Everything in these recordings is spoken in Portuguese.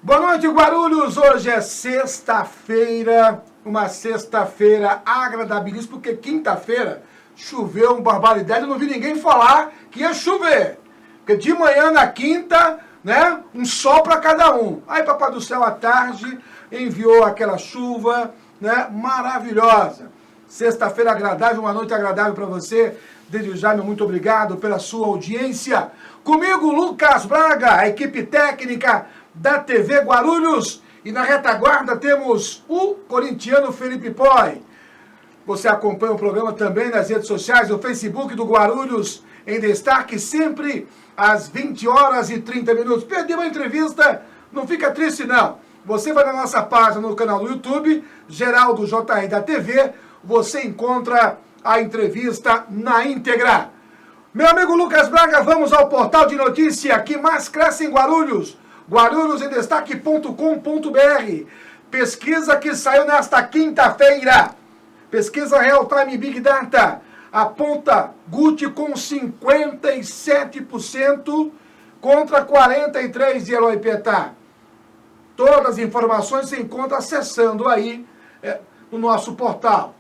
Boa noite, Guarulhos! Hoje é sexta-feira, uma sexta-feira agradabilíssima, porque quinta-feira choveu uma barbaridade, eu não vi ninguém falar que ia chover. Porque de manhã na quinta, né, um sol para cada um. Aí Papai do Céu à tarde enviou aquela chuva, né, maravilhosa. Sexta-feira agradável, uma noite agradável para você. Desde já, meu muito obrigado pela sua audiência. Comigo, Lucas Braga, a equipe técnica da TV Guarulhos. E na retaguarda temos o corintiano Felipe Poi. Você acompanha o programa também nas redes sociais, no Facebook do Guarulhos em Destaque, sempre às 20 horas e 30 minutos. Perdeu a entrevista? Não fica triste, não. Você vai na nossa página no canal do YouTube, Geraldo JR da TV, você encontra a entrevista na íntegra. Meu amigo Lucas Braga, vamos ao portal de notícia que mais cresce em Guarulhos, guarulhosemdestaque.com.br. Pesquisa que saiu nesta quinta-feira. Pesquisa Real Time Big Data aponta Guti com 57% contra 43% de Eloy Petá. Todas as informações você encontra acessando aí no nosso portal.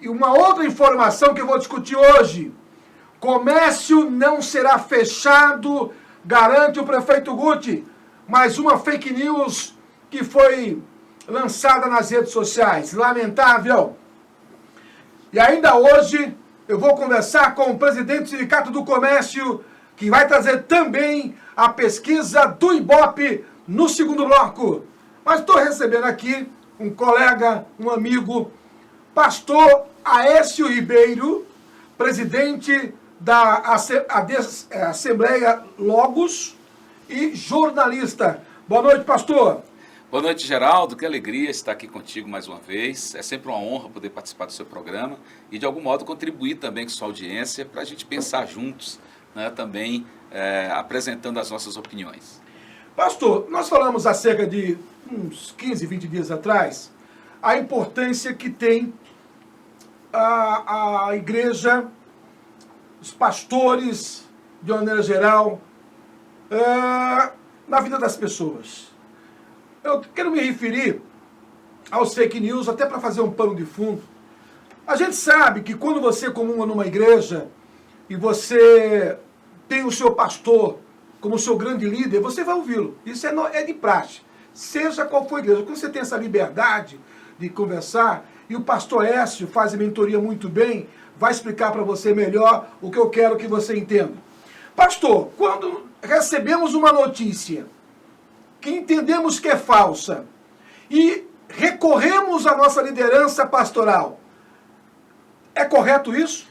E uma outra informação que eu vou discutir hoje. Comércio não será fechado, garante o prefeito Guti. Mais uma fake news que foi lançada nas redes sociais. Lamentável. E ainda hoje eu vou conversar com o presidente do Sindicato do Comércio, que vai trazer também a pesquisa do Ibope no segundo bloco. Mas estou recebendo aqui um colega, um amigo, pastor Aécio Ribeiro, presidente da Assembleia Logos e jornalista. Boa noite, pastor. Boa noite, Geraldo. Que alegria estar aqui contigo mais uma vez. É sempre uma honra poder participar do seu programa e, de algum modo, contribuir também com sua audiência para a gente pensar juntos, né, também apresentando as nossas opiniões. Pastor, nós falamos há cerca de uns 15, 20 dias atrás a importância que tem a igreja, os pastores, de uma maneira geral, na vida das pessoas. Eu quero me referir aos fake news, até para fazer um pano de fundo. A gente sabe que quando você comunga numa igreja e você tem o seu pastor como seu grande líder, você vai ouvi-lo. Isso é de praxe. Seja qual for a igreja. Quando você tem essa liberdade de conversar, e o pastor Écio faz a mentoria muito bem, vai explicar para você melhor o que eu quero que você entenda. Pastor, quando recebemos uma notícia que entendemos que é falsa e recorremos à nossa liderança pastoral, é correto isso?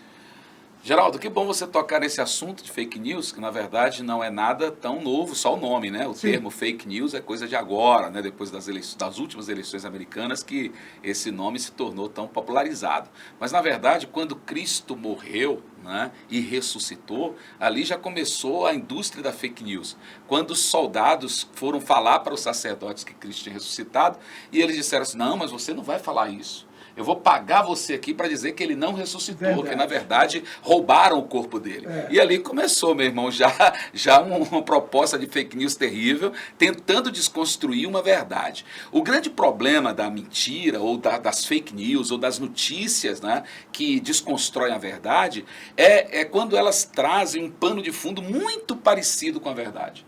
Geraldo, que bom você tocar nesse assunto de fake news, que na verdade não é nada tão novo, só o nome, né? O Sim. termo fake news é coisa de agora, né? Depois das últimas eleições americanas, que esse nome se tornou tão popularizado. Mas na verdade, quando Cristo morreu, né, e ressuscitou, ali já começou a indústria da fake news. Quando os soldados foram falar para os sacerdotes que Cristo tinha ressuscitado, e eles disseram assim: não, mas você não vai falar isso. Eu vou pagar você aqui para dizer que ele não ressuscitou, Verdade. que na verdade roubaram o corpo dele. E ali começou, meu irmão, já uma proposta de fake news terrível, tentando desconstruir uma verdade. O grande problema da mentira, ou das fake news, ou das notícias, né, que desconstroem a verdade, é quando elas trazem um pano de fundo muito parecido com a verdade.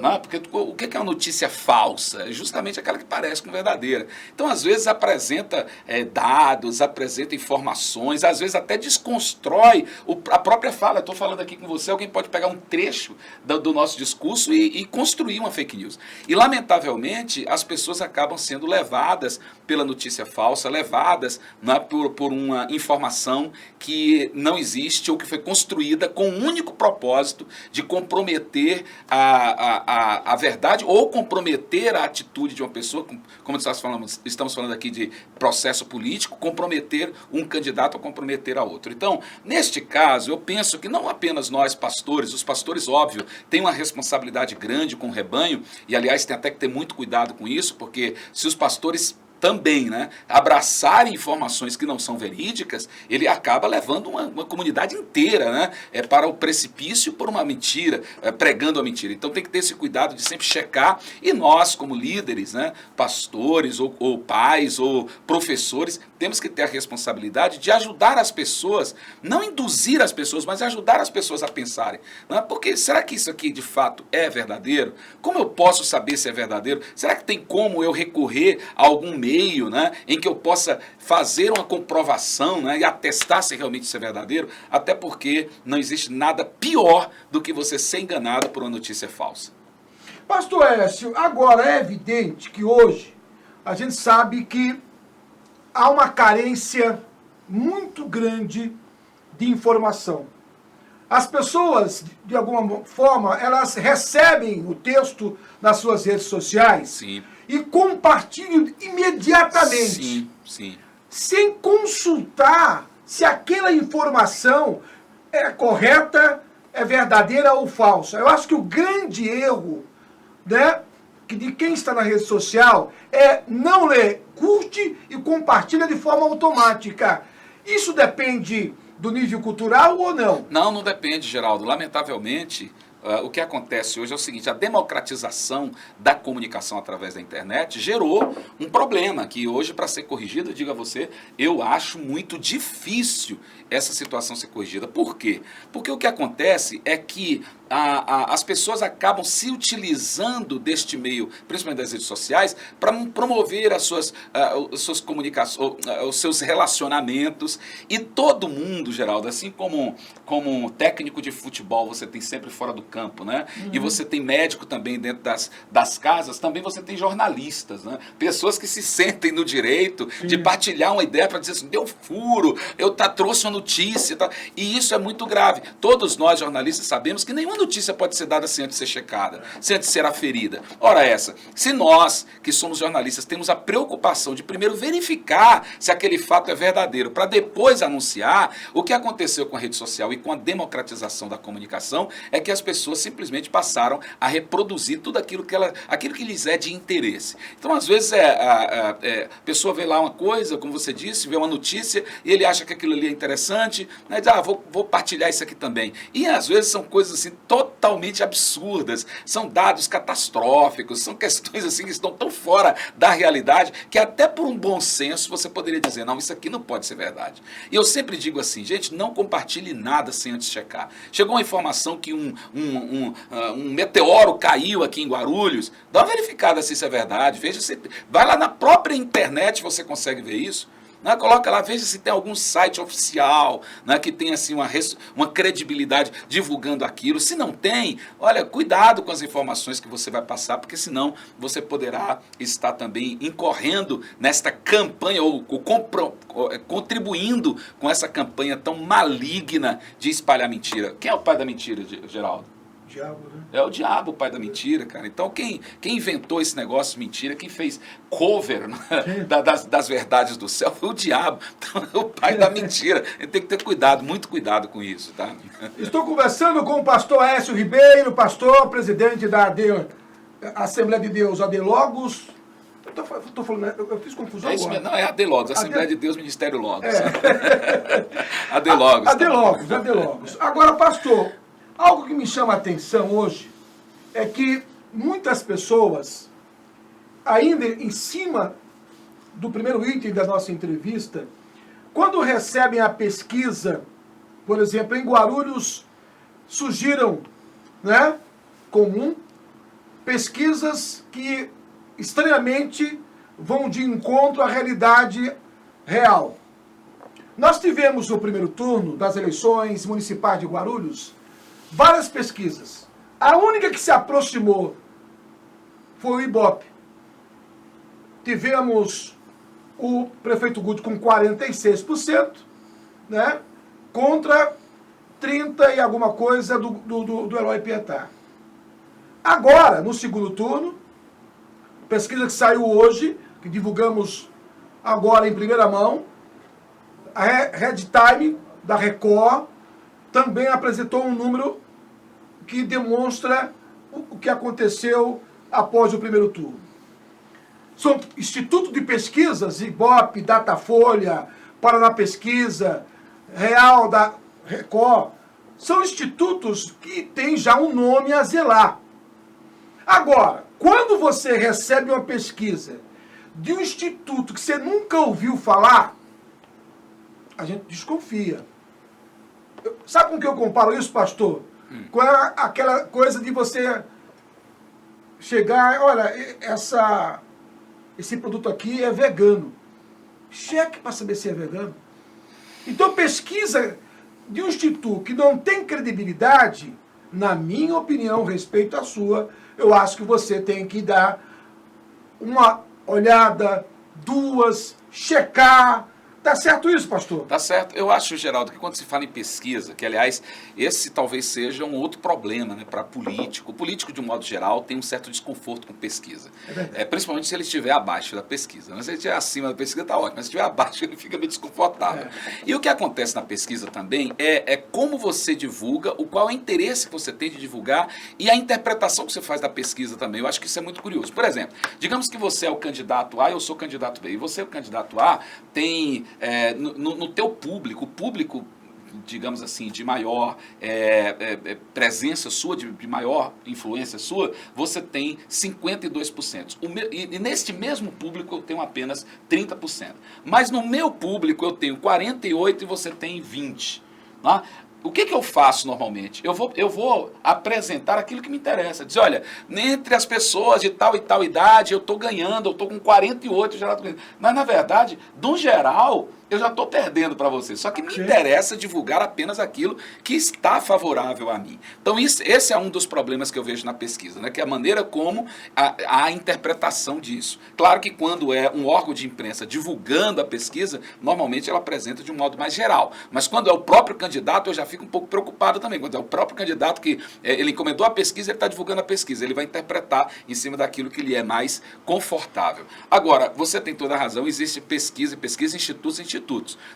Não, porque o que é uma notícia falsa? É justamente aquela que parece com verdadeira. Então, às vezes, apresenta dados, apresenta informações, às vezes até desconstrói a própria fala. Eu estou falando aqui com você, alguém pode pegar um trecho do nosso discurso e construir uma fake news. E, lamentavelmente, as pessoas acabam sendo levadas pela notícia falsa, levadas, né, por uma informação que não existe ou que foi construída com o único propósito de comprometer a verdade ou comprometer a atitude de uma pessoa, como estamos falando aqui de processo político, comprometer um candidato ou comprometer a outro. Então, neste caso, eu penso que não apenas nós pastores, os pastores, óbvio, têm uma responsabilidade grande com o rebanho, e aliás tem até que ter muito cuidado com isso, porque se os pastores também, né, abraçar informações que não são verídicas, ele acaba levando uma comunidade inteira, né, para o precipício por uma mentira, pregando a mentira. Então tem que ter esse cuidado de sempre checar, e nós, como líderes, né, pastores, ou pais, ou professores, temos que ter a responsabilidade de ajudar as pessoas, não induzir as pessoas, mas ajudar as pessoas a pensarem. Né? Porque será que isso aqui de fato é verdadeiro? Como eu posso saber se é verdadeiro? Será que tem como eu recorrer a algum meio, né, em que eu possa fazer uma comprovação, né, e atestar se realmente isso é verdadeiro? Até porque não existe nada pior do que você ser enganado por uma notícia falsa. Pastor Écio, agora é evidente que hoje a gente sabe que há uma carência muito grande de informação. As pessoas, de alguma forma, elas recebem o texto nas suas redes sociais. Sim. E compartilham imediatamente. Sim, sim. Sem consultar se aquela informação é correta, é verdadeira ou falsa. Eu acho que o grande erro, né, de quem está na rede social é não ler, curte e compartilha de forma automática. Isso depende do nível cultural ou não? Não, não depende, Geraldo. Lamentavelmente, o que acontece hoje é o seguinte: a democratização da comunicação através da internet gerou um problema que hoje, para ser corrigido, eu digo a você, eu acho muito difícil essa situação ser corrigida. Por quê? Porque o que acontece é que as pessoas acabam se utilizando deste meio, principalmente das redes sociais, para promover as suas comunicações, os seus relacionamentos. E todo mundo, Geraldo, assim como técnico de futebol você tem sempre fora do campo, né? E você tem médico também dentro das casas, também você tem jornalistas, né? Pessoas que se sentem no direito de partilhar uma ideia para dizer assim: deu furo, eu trouxe uma notícia. Tá? E isso é muito grave. Todos nós, jornalistas, sabemos que nenhuma notícia pode ser dada sem antes ser checada, sem antes ser aferida. Ora essa, se nós, que somos jornalistas, temos a preocupação de primeiro verificar se aquele fato é verdadeiro, para depois anunciar, o que aconteceu com a rede social e com a democratização da comunicação é que as pessoas simplesmente passaram a reproduzir tudo aquilo que lhes é de interesse. Então, às vezes, a pessoa vê lá uma coisa, como você disse, vê uma notícia e ele acha que aquilo ali é interessante, né, diz, vou partilhar isso aqui também. E, às vezes, são coisas assim totalmente absurdas, são dados catastróficos, são questões assim que estão tão fora da realidade que até por um bom senso você poderia dizer: não, isso aqui não pode ser verdade. E eu sempre digo assim: gente, não compartilhe nada sem antes checar. Chegou uma informação que um meteoro caiu aqui em Guarulhos, dá uma verificada se isso é verdade, veja se, vai lá na própria internet, você consegue ver isso. Né? Coloca lá, veja se tem algum site oficial, né, que tem assim, uma credibilidade divulgando aquilo. Se não tem, olha, cuidado com as informações que você vai passar, porque senão você poderá estar também incorrendo nesta campanha, ou contribuindo com essa campanha tão maligna de espalhar mentira. Quem é o pai da mentira, Geraldo? Diabo, né? É o diabo o pai da mentira, cara. Então quem inventou esse negócio de mentira, quem fez cover, né, das verdades do céu foi o diabo. Então, é o pai da mentira. A gente tem que ter cuidado, muito cuidado com isso, tá? Estou conversando com o pastor Écio Ribeiro, pastor, presidente da Assembleia de Deus Adelogos. Estou falando, eu fiz confusão agora. Não, é Adelogos, Assembleia de Deus, Ministério Logos. Adelogos. Adelogos. Agora, pastor, algo que me chama a atenção hoje é que muitas pessoas, ainda em cima do primeiro item da nossa entrevista, quando recebem a pesquisa, por exemplo, em Guarulhos, surgiram, né, comum, pesquisas que estranhamente vão de encontro à realidade real. Nós tivemos no primeiro turno das eleições municipais de Guarulhos várias pesquisas. A única que se aproximou foi o Ibope. Tivemos o prefeito Guto com 46%, né, contra 30 e alguma coisa do Eloy Pietá. Agora, no segundo turno, pesquisa que saiu hoje, que divulgamos agora em primeira mão, a Red Time da Record também apresentou um número que demonstra o que aconteceu após o primeiro turno. São institutos de pesquisas, Ibope, Datafolha, Paraná Pesquisa, Real, da Record, são institutos que têm já um nome a zelar. Agora, quando você recebe uma pesquisa de um instituto que você nunca ouviu falar, a gente desconfia. Sabe com que eu comparo isso, pastor? Com aquela coisa de você chegar, olha, esse produto aqui é vegano. Cheque para saber se é vegano. Então, pesquisa de um instituto que não tem credibilidade, na minha opinião, respeito à sua, eu acho que você tem que dar uma olhada, duas, checar. Tá certo isso, pastor? Tá certo. Eu acho, Geraldo, que quando se fala em pesquisa, que aliás, esse talvez seja um outro problema, né, para político. O político, de um modo geral, tem um certo desconforto com pesquisa. Principalmente se ele estiver abaixo da pesquisa. Se ele estiver acima da pesquisa, tá ótimo, mas se estiver abaixo, ele fica meio desconfortável. E o que acontece na pesquisa também é como você divulga, qual é o interesse que você tem de divulgar e a interpretação que você faz da pesquisa também. Eu acho que isso é muito curioso. Por exemplo, digamos que você é o candidato A e eu sou o candidato B. E você, o candidato A, tem... no teu público, o público, digamos assim, de maior presença sua, de maior influência sua, você tem 52%. E neste mesmo público eu tenho apenas 30%. Mas no meu público eu tenho 48% e você tem 20%. Tá? O que eu faço normalmente? Eu vou apresentar aquilo que me interessa. Dizer, olha, entre as pessoas de tal e tal idade, eu estou ganhando, eu estou com 48, Geraldo. Mas, na verdade, no geral, eu já estou perdendo para você. Só que me interessa divulgar apenas aquilo que está favorável a mim. Então, esse é um dos problemas que eu vejo na pesquisa, né? Que é a maneira como a interpretação disso. Claro que quando é um órgão de imprensa divulgando a pesquisa, normalmente ela apresenta de um modo mais geral. Mas quando é o próprio candidato, eu já fico um pouco preocupado também. Quando é o próprio candidato que ele encomendou a pesquisa, ele está divulgando a pesquisa. Ele vai interpretar em cima daquilo que lhe é mais confortável. Agora, você tem toda a razão, existe pesquisa, institutos.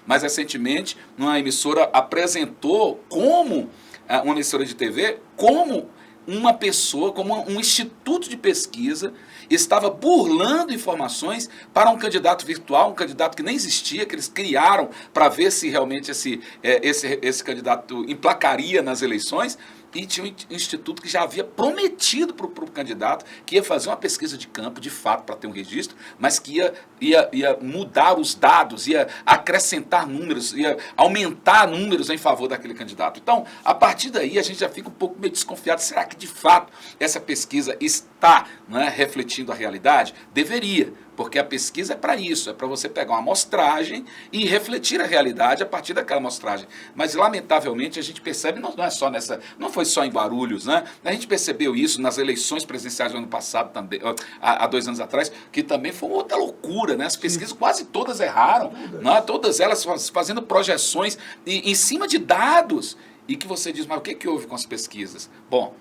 Mas recentemente, uma emissora apresentou uma emissora de TV, como uma pessoa, como um instituto de pesquisa estava burlando informações para um candidato virtual, um candidato que nem existia, que eles criaram para ver se realmente esse candidato emplacaria nas eleições. E tinha um instituto que já havia prometido para o candidato que ia fazer uma pesquisa de campo, de fato, para ter um registro, mas que ia mudar os dados, ia acrescentar números, ia aumentar números em favor daquele candidato. Então, a partir daí, a gente já fica um pouco meio desconfiado. Será que, de fato, essa pesquisa está, né, refletindo a realidade? Deveria. Porque a pesquisa é para isso, é para você pegar uma amostragem e refletir a realidade a partir daquela amostragem. Mas, lamentavelmente, a gente percebe, não foi só em Guarulhos, né? A gente percebeu isso nas eleições presidenciais do ano passado, também, há 2 anos atrás, que também foi outra loucura, né? As pesquisas quase todas erraram, né? Todas elas fazendo projeções em cima de dados. E que você diz, mas o que houve com as pesquisas? Bom,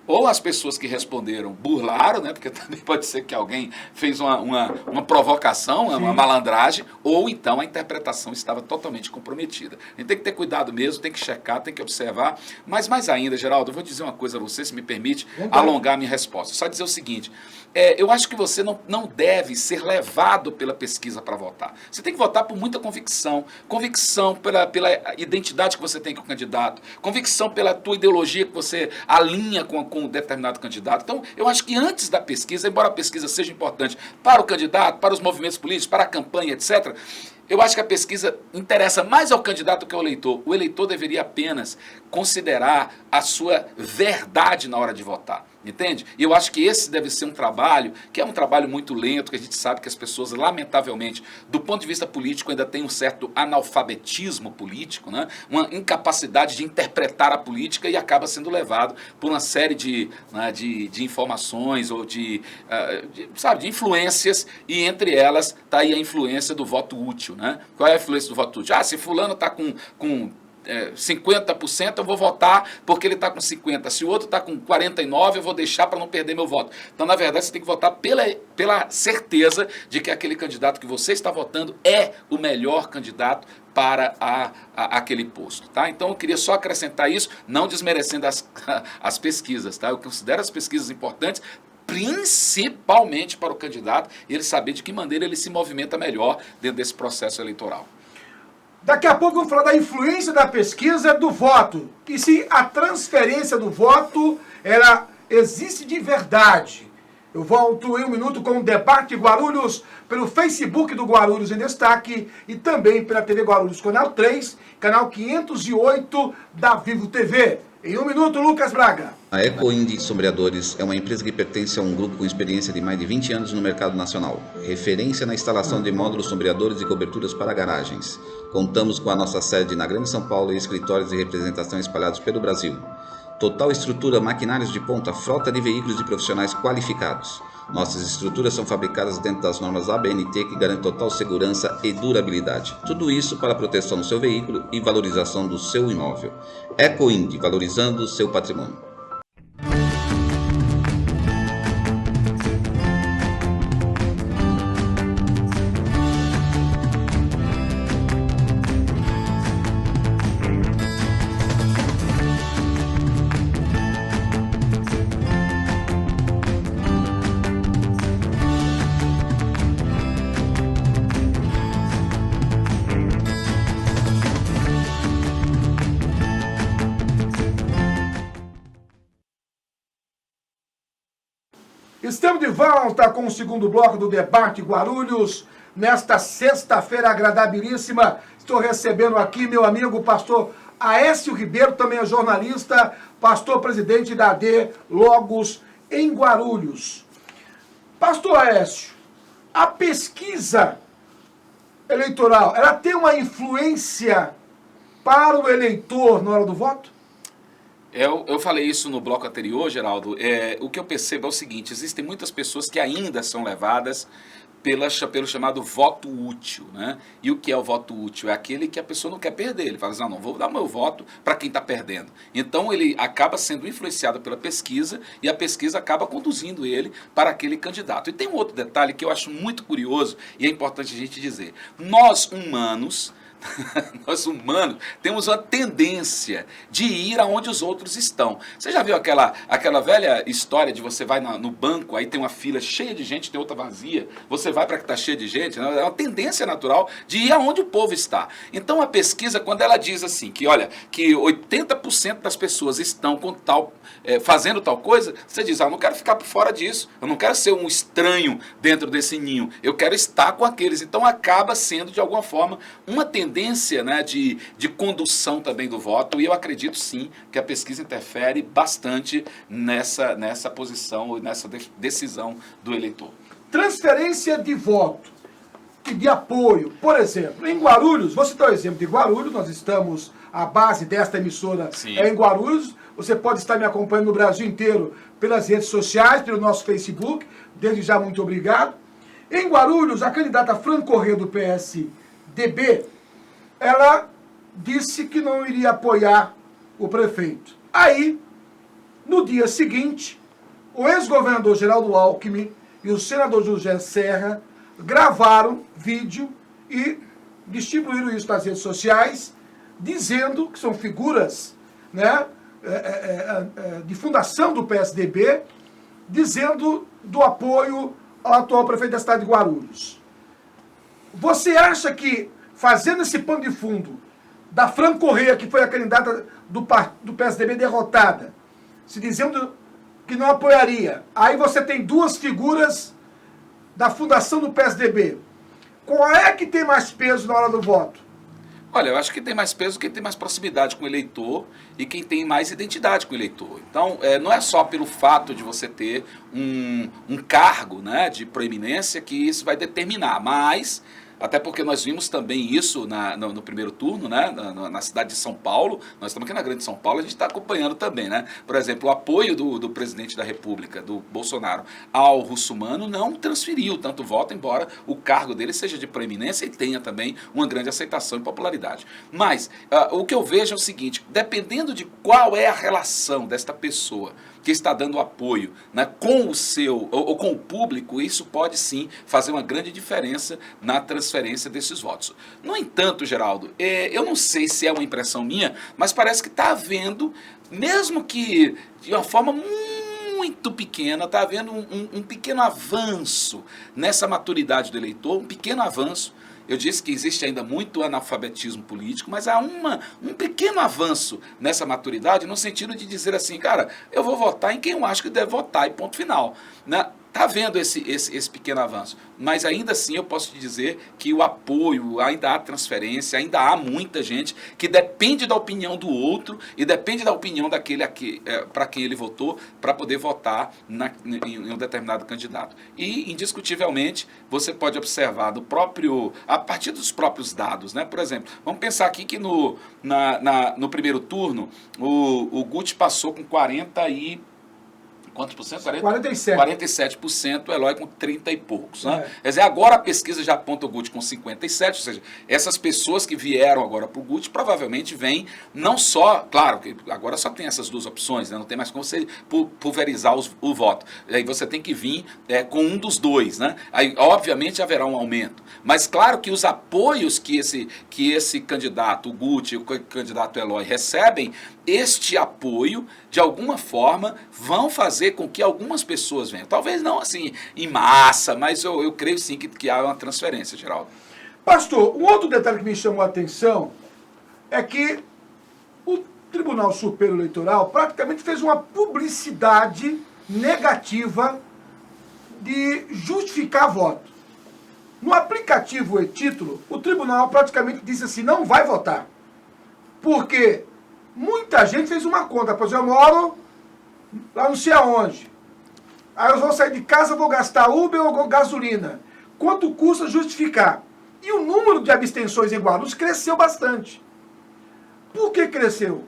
ou as pessoas que responderam burlaram, né? Porque também pode ser que alguém fez uma provocação, uma malandragem, ou então a interpretação estava totalmente comprometida. A gente tem que ter cuidado mesmo, tem que checar, tem que observar. Mas mais ainda, Geraldo, eu vou dizer uma coisa a você, se me permite alongar a minha resposta. Só dizer o seguinte, eu acho que você não deve ser levado pela pesquisa para votar. Você tem que votar por muita convicção. Convicção pela identidade que você tem com o candidato. Convicção pela tua ideologia que você alinha com um determinado candidato. Então, eu acho que antes da pesquisa, embora a pesquisa seja importante para o candidato, para os movimentos políticos, para a campanha, etc., eu acho que a pesquisa interessa mais ao candidato do que ao eleitor. O eleitor deveria apenas considerar a sua verdade na hora de votar. Entende? E eu acho que esse deve ser um trabalho, que é um trabalho muito lento, que a gente sabe que as pessoas, lamentavelmente, do ponto de vista político, ainda tem um certo analfabetismo político, né? Uma incapacidade de interpretar a política e acaba sendo levado por uma série de informações ou de influências, e entre elas está aí a influência do voto útil. Né? Qual é a influência do voto útil? Se fulano está com 50%, eu vou votar porque ele está com 50%. Se o outro está com 49%, eu vou deixar para não perder meu voto. Então, na verdade, você tem que votar pela certeza de que aquele candidato que você está votando é o melhor candidato para aquele posto. Tá? Então, eu queria só acrescentar isso, não desmerecendo as pesquisas. Tá? Eu considero as pesquisas importantes, principalmente para o candidato, e ele saber de que maneira ele se movimenta melhor dentro desse processo eleitoral. Daqui a pouco vamos falar da influência da pesquisa do voto. E se a transferência do voto ela existe de verdade. Eu volto em um minuto com o Debate Guarulhos pelo Facebook do Guarulhos em Destaque e também pela TV Guarulhos, canal 3, canal 508 da Vivo TV. Em um minuto, Lucas Braga. A EcoInd Sombreadores é uma empresa que pertence a um grupo com experiência de mais de 20 anos no mercado nacional. Referência na instalação de módulos sombreadores e coberturas para garagens. Contamos com a nossa sede na Grande São Paulo e escritórios de representação espalhados pelo Brasil. Total estrutura, maquinários de ponta, frota de veículos de profissionais qualificados. Nossas estruturas são fabricadas dentro das normas ABNT que garantem total segurança e durabilidade. Tudo isso para a proteção do seu veículo e valorização do seu imóvel. EcoInd, valorizando o seu patrimônio. Estamos de volta com o segundo bloco do Debate Guarulhos. Nesta sexta-feira agradabilíssima, estou recebendo aqui meu amigo pastor Aécio Ribeiro, também é jornalista, pastor presidente da AD Logos em Guarulhos. Pastor Aécio, a pesquisa eleitoral, ela tem uma influência para o eleitor na hora do voto? Eu falei isso no bloco anterior, Geraldo. O que eu percebo é o seguinte: existem muitas pessoas que ainda são levadas pelo chamado voto útil, né? E o que é o voto útil? É aquele que a pessoa não quer perder. Ele fala assim, não vou dar meu voto para quem está perdendo. Então ele acaba sendo influenciado pela pesquisa e a pesquisa acaba conduzindo ele para aquele candidato. E tem um outro detalhe que eu acho muito curioso e é importante a gente dizer. Nós humanos temos uma tendência de ir aonde os outros estão. Você já viu aquela velha história de você vai no banco, aí tem uma fila cheia de gente, tem outra vazia, você vai para que está cheia de gente, né? É uma tendência natural de ir aonde o povo está. Então a pesquisa, quando ela diz assim, que olha, que 80% das pessoas estão com fazendo tal coisa, você diz, eu não quero ficar por fora disso, eu não quero ser um estranho dentro desse ninho, eu quero estar com aqueles. Então acaba sendo, de alguma forma, uma tendência, né, de condução também do voto, e eu acredito sim que a pesquisa interfere bastante nessa posição e nessa decisão do eleitor. Transferência de voto e de apoio. Por exemplo, em Guarulhos, vou citar o exemplo de Guarulhos, nós estamos, a base desta emissora é em Guarulhos, você pode estar me acompanhando no Brasil inteiro pelas redes sociais, pelo nosso Facebook, desde já muito obrigado. Em Guarulhos, a candidata Fran Corrêa do PSDB, ela disse que não iria apoiar o prefeito. Aí, no dia seguinte, o ex-governador Geraldo Alckmin e o senador José Serra gravaram vídeo e distribuíram isso nas redes sociais, dizendo que são figuras, né, de fundação do PSDB, dizendo do apoio ao atual prefeito da cidade de Guarulhos. Você acha que, fazendo esse pano de fundo da Fran Corrêa, que foi a candidata do PSDB derrotada, se dizendo que não apoiaria, aí você tem duas figuras da fundação do PSDB, qual é que tem mais peso na hora do voto? Olha, eu acho que tem mais peso quem tem mais proximidade com o eleitor e quem tem mais identidade com o eleitor. Então, não é só pelo fato de você ter um cargo, né, de proeminência que isso vai determinar, mas até porque nós vimos também isso no primeiro turno, né, na cidade de São Paulo. Nós estamos aqui na Grande São Paulo, a gente está acompanhando também, né? Por exemplo, o apoio do presidente da República, do Bolsonaro, ao Russomano não transferiu tanto voto, embora o cargo dele seja de proeminência e tenha também uma grande aceitação e popularidade. Mas o que eu vejo é o seguinte, dependendo de qual é a relação desta pessoa que está dando apoio, né, com o seu ou com o público, isso pode sim fazer uma grande diferença na transferência desses votos. No entanto, Geraldo, eu não sei se é uma impressão minha, mas parece que está havendo, mesmo que de uma forma muito pequena, está havendo um pequeno avanço nessa maturidade do eleitor, um pequeno avanço. Eu disse que existe ainda muito analfabetismo político, mas há um pequeno avanço nessa maturidade, no sentido de dizer assim, cara, eu vou votar em quem eu acho que deve votar, e ponto final. Está havendo esse pequeno avanço, mas ainda assim eu posso te dizer que o apoio, ainda há transferência, ainda há muita gente que depende da opinião do outro e depende da opinião daquele para quem ele votou, para poder votar em um determinado candidato. E, indiscutivelmente, você pode observar a partir dos próprios dados, né? Por exemplo, vamos pensar aqui que no primeiro turno, o Guti passou com 40 e... Quantos por cento? 47%, o Eloy com 30 e poucos. Né? Quer dizer, agora a pesquisa já aponta o Guti com 57%, ou seja, essas pessoas que vieram agora para o Guti provavelmente vêm não só, claro, que agora só tem essas duas opções, né? Não tem mais como você pulverizar o voto. Aí você tem que vir com um dos dois. Né? Aí, obviamente, haverá um aumento. Mas claro que os apoios que esse candidato, o Guti, o candidato Eloy, recebem, este apoio, de alguma forma, vão fazer com que algumas pessoas venham. Talvez não assim em massa, mas eu creio sim que há uma transferência, Geraldo. Pastor, um outro detalhe que me chamou a atenção é que o Tribunal Superior Eleitoral praticamente fez uma publicidade negativa de justificar voto. No aplicativo e-título, o tribunal praticamente disse assim, não vai votar. Porque muita gente fez uma conta, por exemplo, eu moro lá não sei aonde. Aí eu vou sair de casa, vou gastar Uber ou gasolina. Quanto custa justificar? E o número de abstenções em Guarulhos cresceu bastante. Por que cresceu?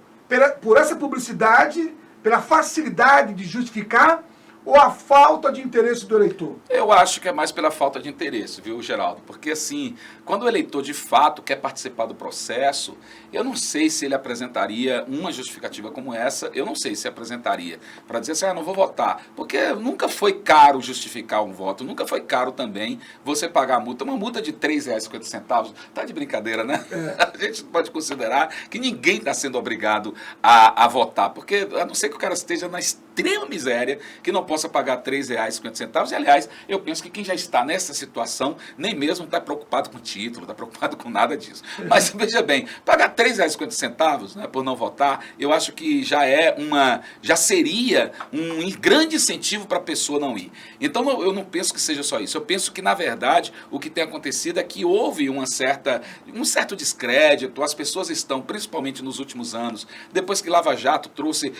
Por essa publicidade, pela facilidade de justificar ou a falta de interesse do eleitor? Eu acho que é mais pela falta de interesse, viu, Geraldo? Porque, assim, quando o eleitor de fato quer participar do processo, eu não sei se ele apresentaria uma justificativa como essa, eu não sei se apresentaria para dizer assim, não vou votar. Porque nunca foi caro justificar um voto, nunca foi caro também você pagar a multa. Uma multa de R$ 3,50, tá de brincadeira, né? A gente pode considerar que ninguém está sendo obrigado a votar, porque a não ser que o cara esteja na extrema miséria, que não possa pagar R$ 3,50. E, aliás, eu penso que quem já está nessa situação nem mesmo está preocupado com título, está preocupado com nada disso. Mas, veja bem, pagar R$ 3,50, né, por não votar, eu acho que já seria um grande incentivo para a pessoa não ir. Então, eu não penso que seja só isso. Eu penso que, na verdade, o que tem acontecido é que houve um certo descrédito. As pessoas estão, principalmente nos últimos anos, depois que Lava Jato trouxe,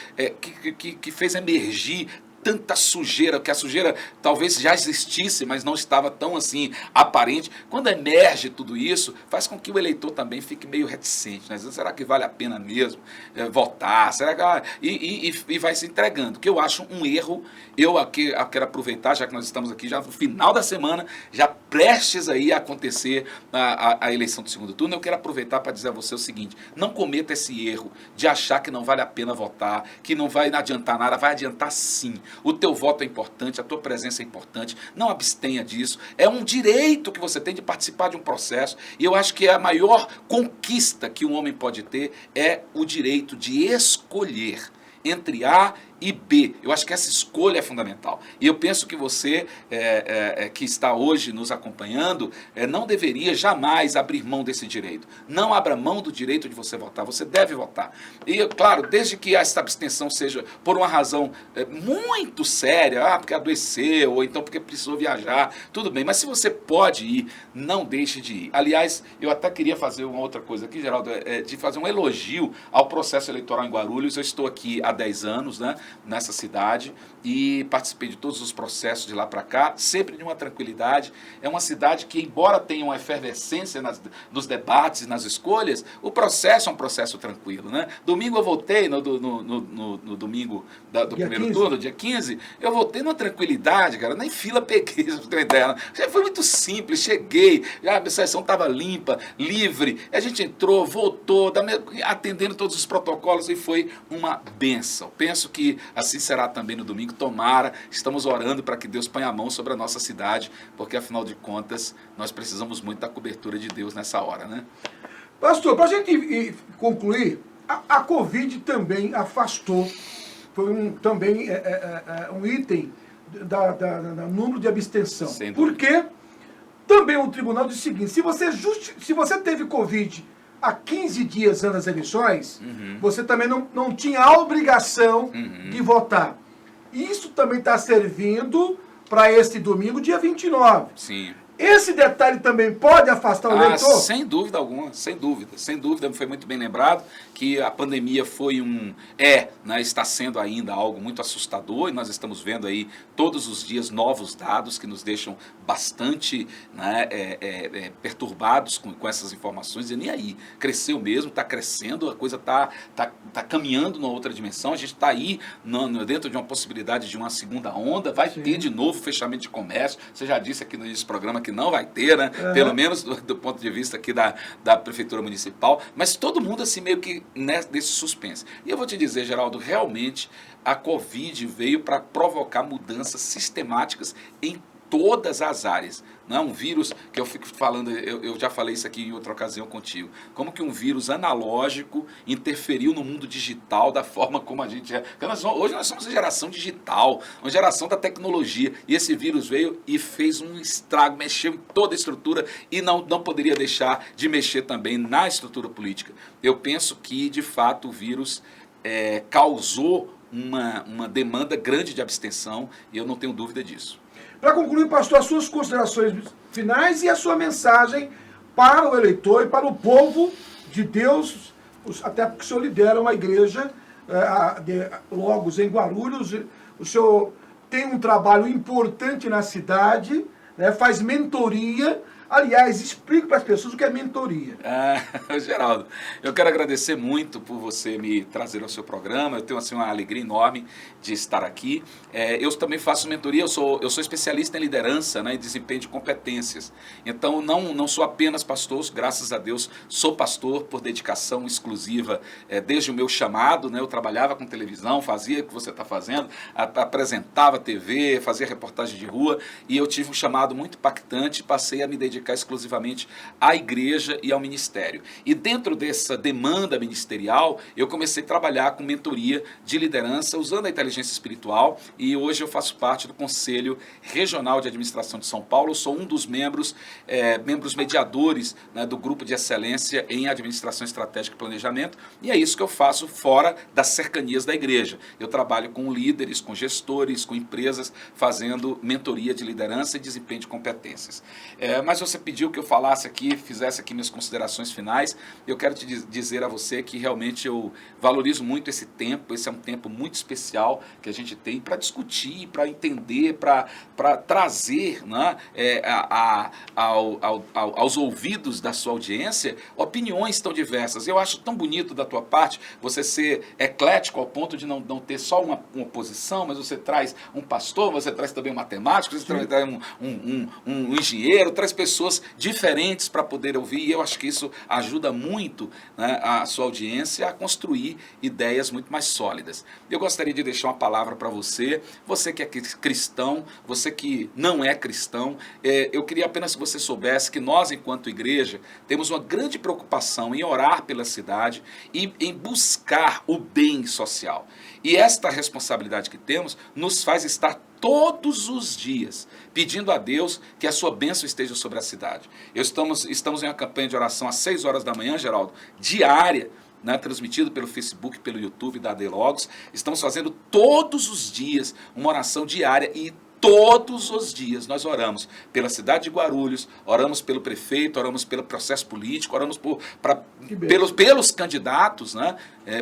que fez emergir tanta sujeira, que a sujeira talvez já existisse, mas não estava tão assim aparente. Quando emerge tudo isso, faz com que o eleitor também fique meio reticente, né? Será que vale a pena mesmo votar? Será que... E vai se entregando, que eu acho um erro. Eu quero aproveitar, já que nós estamos aqui já no final da semana, já prestes aí a acontecer a eleição do segundo turno, eu quero aproveitar para dizer a você o seguinte, não cometa esse erro de achar que não vale a pena votar, que não vai adiantar nada, vai adiantar sim. O teu voto é importante, a tua presença é importante, não abstenha disso. É um direito que você tem de participar de um processo, e eu acho que a maior conquista que um homem pode ter é o direito de escolher entre A e B. Eu acho que essa escolha é fundamental. E eu penso que você, que está hoje nos acompanhando, não deveria jamais abrir mão desse direito. Não abra mão do direito de você votar. Você deve votar. E, claro, desde que essa abstenção seja por uma razão muito séria, porque adoeceu, ou então porque precisou viajar, tudo bem. Mas se você pode ir, não deixe de ir. Aliás, eu até queria fazer uma outra coisa aqui, Geraldo, de fazer um elogio ao processo eleitoral em Guarulhos. Eu estou aqui há 10 anos, né, nessa cidade, e participei de todos os processos de lá para cá, sempre de uma tranquilidade. É uma cidade que, embora tenha uma efervescência nos debates e nas escolhas, o processo é um processo tranquilo, né? Domingo eu voltei, no domingo do primeiro turno, dia 15, eu voltei numa tranquilidade, cara, nem fila peguei, se você tem uma ideia. Foi muito simples, cheguei, a minha sessão estava limpa, livre, a gente entrou, voltou, atendendo todos os protocolos, e foi uma bênção. Penso que assim será também no domingo. Tomara, estamos orando para que Deus ponha a mão sobre a nossa cidade, porque afinal de contas nós precisamos muito da cobertura de Deus nessa hora, né? Pastor, para a gente concluir, a Covid também afastou foi também um item do número de abstenção. Porque também o tribunal diz o seguinte, se você teve Covid há 15 dias antes das eleições, você também não tinha a obrigação de votar. Isso também está servindo para esse domingo, dia 29. Sim. Esse detalhe também pode afastar o eleitor? Sem dúvida alguma, sem dúvida, foi muito bem lembrado que a pandemia foi está sendo ainda algo muito assustador, e nós estamos vendo aí todos os dias novos dados que nos deixam bastante, né, perturbados com essas informações, e nem aí, cresceu mesmo, está crescendo, a coisa está caminhando numa outra dimensão, a gente está aí dentro de uma possibilidade de uma segunda onda, vai ter de novo fechamento de comércio, você já disse aqui no início do programa que não vai ter, né? Pelo menos do ponto de vista aqui da Prefeitura Municipal, mas todo mundo assim meio que nesse suspense. E eu vou te dizer, Geraldo, realmente a Covid veio para provocar mudanças sistemáticas em todas as áreas. Não é um vírus que eu fico falando, eu já falei isso aqui em outra ocasião contigo, como que um vírus analógico interferiu no mundo digital da forma como a gente é. Hoje nós somos uma geração digital, uma geração da tecnologia, e esse vírus veio e fez um estrago, mexeu em toda a estrutura e não poderia deixar de mexer também na estrutura política. Eu penso que, de fato, o vírus causou uma demanda grande de abstenção, e eu não tenho dúvida disso. Para concluir, pastor, as suas considerações finais e a sua mensagem para o eleitor e para o povo de Deus, até porque o senhor lidera uma igreja de Logos em Guarulhos, o senhor tem um trabalho importante na cidade, né, faz mentoria. Aliás, explique para as pessoas o que é mentoria. Geraldo, eu quero agradecer muito por você me trazer ao seu programa. Eu tenho assim, uma alegria enorme de estar aqui. Eu também faço mentoria, eu sou especialista em liderança, né, e desempenho de competências. Então, não sou apenas pastor, graças a Deus, sou pastor por dedicação exclusiva desde o meu chamado. Né, eu trabalhava com televisão, fazia o que você está fazendo, apresentava TV, fazia reportagem de rua, e eu tive um chamado muito impactante, passei a me dedicar exclusivamente à igreja e ao ministério. E dentro dessa demanda ministerial, eu comecei a trabalhar com mentoria de liderança, usando a inteligência espiritual, e hoje eu faço parte do Conselho Regional de Administração de São Paulo. Eu sou um dos membros mediadores, né, do Grupo de Excelência em Administração Estratégica e Planejamento, e é isso que eu faço fora das cercanias da igreja. Eu trabalho com líderes, com gestores, com empresas, fazendo mentoria de liderança e desempenho de competências. Mas você pediu que eu falasse aqui, fizesse aqui minhas considerações finais. Eu quero te dizer a você que realmente eu valorizo muito esse tempo. Esse é um tempo muito especial que a gente tem para discutir, para entender, para trazer, né, aos ouvidos da sua audiência opiniões tão diversas. Eu acho tão bonito da tua parte você ser eclético ao ponto de não ter só uma posição, mas você traz um pastor, você traz também um matemático, você traz um engenheiro, traz pessoas diferentes para poder ouvir, e eu acho que isso ajuda muito, né, a sua audiência a construir ideias muito mais sólidas. Eu gostaria de deixar uma palavra para você que é cristão, você que não é cristão. Eu queria apenas que você soubesse que nós, enquanto igreja, temos uma grande preocupação em orar pela cidade e em buscar o bem social. E esta responsabilidade que temos nos faz estar todos os dias pedindo a Deus que a sua bênção esteja sobre a cidade. Estamos em uma campanha de oração às 6 horas da manhã, Geraldo, diária, né, transmitido pelo Facebook, pelo YouTube da AD Logos. Estamos fazendo todos os dias uma oração diária, e todos os dias nós oramos pela cidade de Guarulhos, oramos pelo prefeito, oramos pelo processo político, oramos pelos candidatos, né?